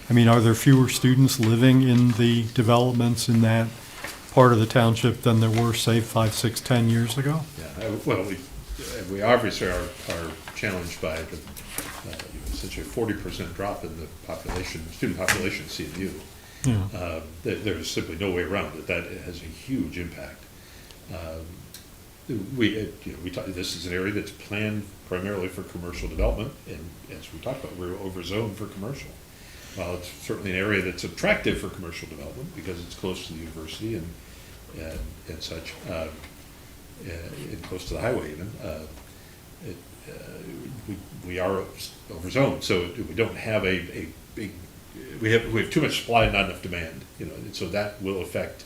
I mean, are there fewer students living in the developments in that part of the township than there were, say, 5, 6, 10 years ago? Yeah, well, we obviously are challenged by the essentially 40% drop in the student population at CMU. Yeah. There's simply no way around it. That has a huge impact. This is an area that's planned primarily for commercial development, and as we talked about, we're over zoned for commercial. While it's certainly an area that's attractive for commercial development because it's close to the university and such, and close to the highway even. We are overzoned, so we don't have a big. We have too much supply and not enough demand, and so that will affect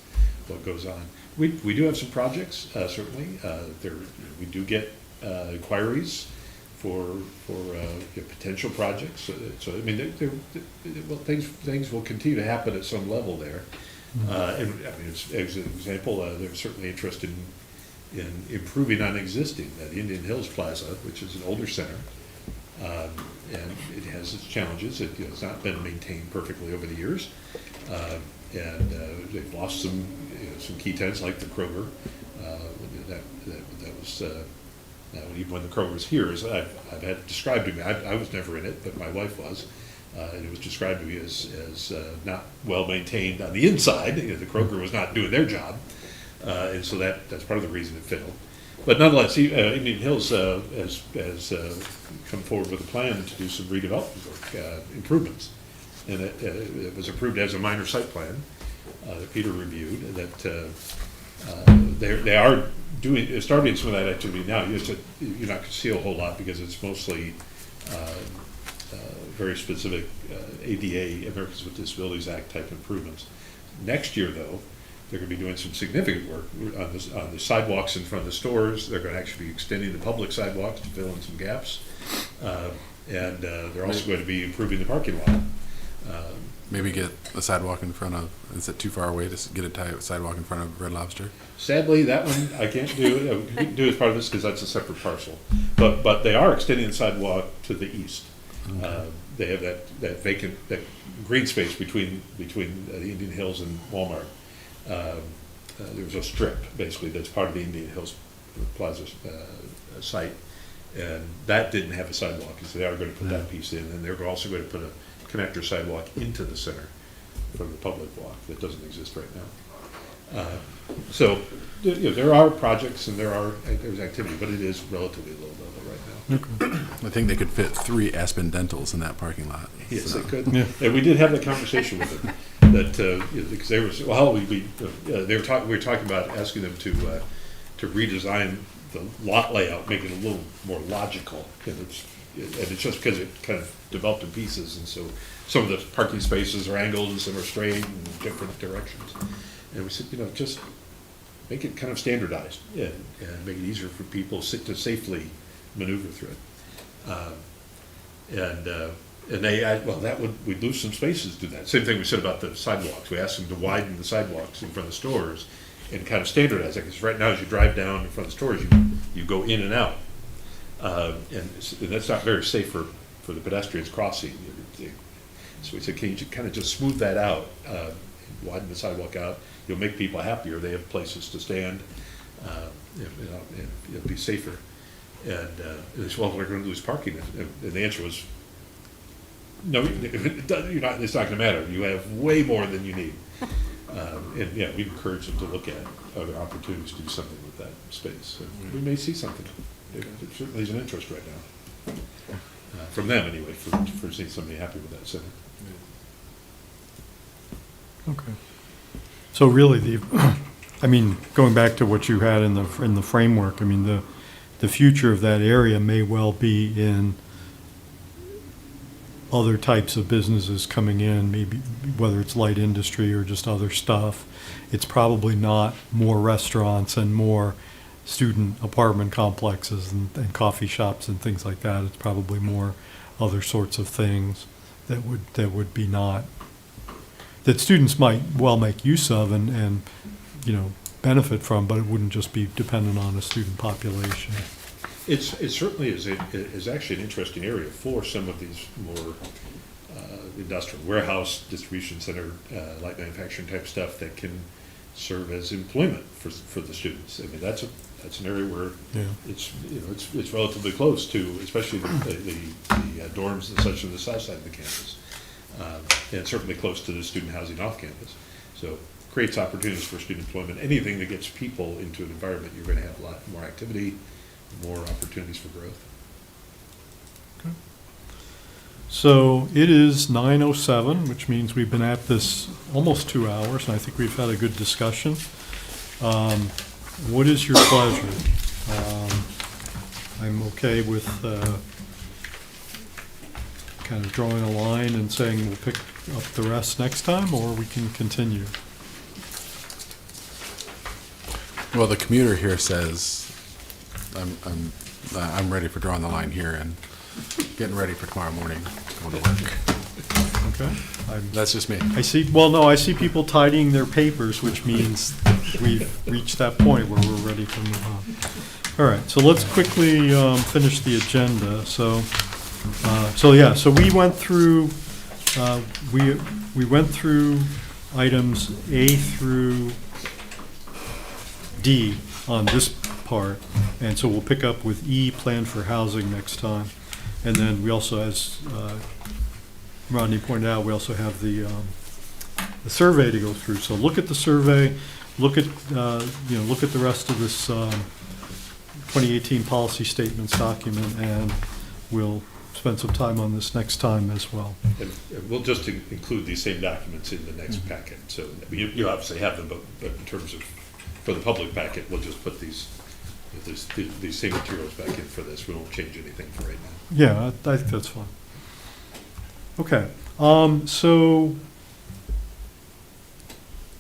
what goes on. We do have some projects, certainly. We do get inquiries for potential projects. So I mean, things will continue to happen at some level there. And I mean, as an example, there's certainly interest in improving on existing, that Indian Hills Plaza, which is an older center, and it has its challenges. It's not been maintained perfectly over the years, and they've lost some key tenants like the Kroger. That was even when the Kroger was here. I've had it described to me. I was never in it, but my wife was. And it was described to me as not well maintained on the inside. The Kroger was not doing their job. And so that's part of the reason it failed. But nonetheless, Indian Hills has come forward with a plan to do some redevelopment work, improvements. And it was approved as a minor site plan that Peter reviewed, that they are starting some of that activity now. You're not going to see a whole lot because it's mostly very specific ADA, Americans with Disabilities Act type improvements. Next year, though, they're going to be doing some significant work on the sidewalks in front of the stores. They're going to actually be extending the public sidewalks to fill in some gaps. And they're also going to be improving the parking lot. Maybe get a sidewalk in front of, is it too far away to get a sidewalk in front of Red Lobster? Sadly, that one I can't do. We can do as part of this because that's a separate parcel. But they are extending the sidewalk to the east. Okay. They have that vacant, that green space between the Indian Hills and Walmart. There was a strip, basically, that's part of the Indian Hills Plaza site, and that didn't have a sidewalk, so they are going to put that piece in, and they're also going to put a connector sidewalk into the center from the public walk that doesn't exist right now. So there are projects and there's activity, but it is relatively low level right now. I think they could fit 3 Aspen Dentals in that parking lot. Yes, so. they could. Yeah. And we did have a conversation with them that because they were we were talking about asking them to redesign the lot layout, make it a little more logical. And it's just because it kind of developed in pieces, and so some of the parking spaces are angled and some are straight in different directions. And we said, just make it kind of standardized and make it easier for people to safely maneuver through it. And we'd lose some spaces to do that. Same thing we said about the sidewalks. We asked them to widen the sidewalks in front of the stores and kind of standardize it, because right now as you drive down in front of the stores, you go in and out. And that's not very safe for the pedestrians crossing. So we said, can you kind of just smooth that out, widen the sidewalk out? You'll make people happier. They have places to stand, and it'll be safer. And they said, well, we're going to lose parking. And the answer was, no, it's not going to matter. You have way more than you need. And yeah, we encourage them to look at other opportunities to do something with that space. And we may see something. It certainly is an interest right now. From them anyway, for seeing somebody happy with that center. Okay. So really, I mean, going back to what you had in the framework, I mean, the future of that area may well be in other types of businesses coming in, maybe whether it's light industry or just other stuff. It's probably not more restaurants and more student apartment complexes and coffee shops and things like that. It's probably more other sorts of things that would be not, that students might well make use of and benefit from, but it wouldn't just be dependent on a student population. It certainly is actually an interesting area for some of these more industrial warehouse, distribution center, light manufacturing type stuff that can serve as employment for the students. I mean, that's an area where it's relatively close to, especially the dorms and such on the south side of the campus, and certainly close to the student housing off campus. So creates opportunities for student employment. Anything that gets people into an environment, you're going to have a lot more activity, more opportunities for growth. Okay. So it is 9:07, which means we've been at this almost 2 hours, and I think we've had a good discussion. What is your pleasure? I'm okay with kind of drawing a line and saying we'll pick up the rest next time, or we can continue. Well, the commuter here says, I'm ready for drawing the line here and getting ready for tomorrow morning, going to work. Okay. That's just me. I see people tidying their papers, which means we've reached that point where we're ready to move on. All right, so let's quickly finish the agenda. So we went through we went through items A through D on this part, and so we'll pick up with E, plan for housing, next time. And then we also, as Rodney pointed out, we also have the survey to go through. So look at the survey, look at the rest of this 2018 policy statements document, and we'll spend some time on this next time as well. And we'll just include these same documents in the next packet. So you obviously have them, but in terms of for the public packet, we'll just put these same materials back in for this. We won't change anything for right now. Yeah, I think that's fine. Okay, so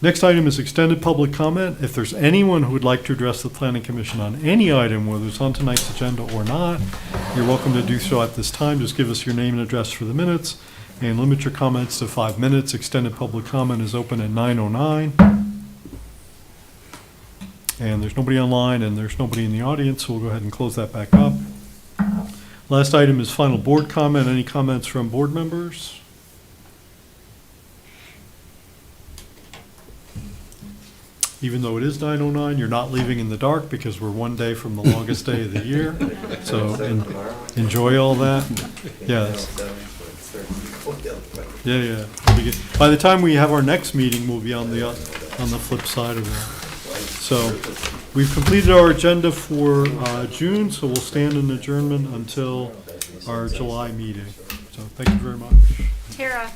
next item is extended public comment. If there's anyone who would like to address the Planning Commission on any item, whether it's on tonight's agenda or not, you're welcome to do so at this time. Just give us your name and address for the minutes, and limit your comments to 5 minutes. Extended public comment is open at 9:09. And there's nobody online, and there's nobody in the audience, so we'll go ahead and close that back up. Last item is final board comment. Any comments from board members? Even though it is 9:09, you're not leaving in the dark because we're one day from the longest day of the year. So enjoy all that. Yes. Yeah. By the time we have our next meeting, we'll be on the flip side of that. So we've completed our agenda for June, so we'll stand in adjournment until our July meeting. So thank you very much. Tara,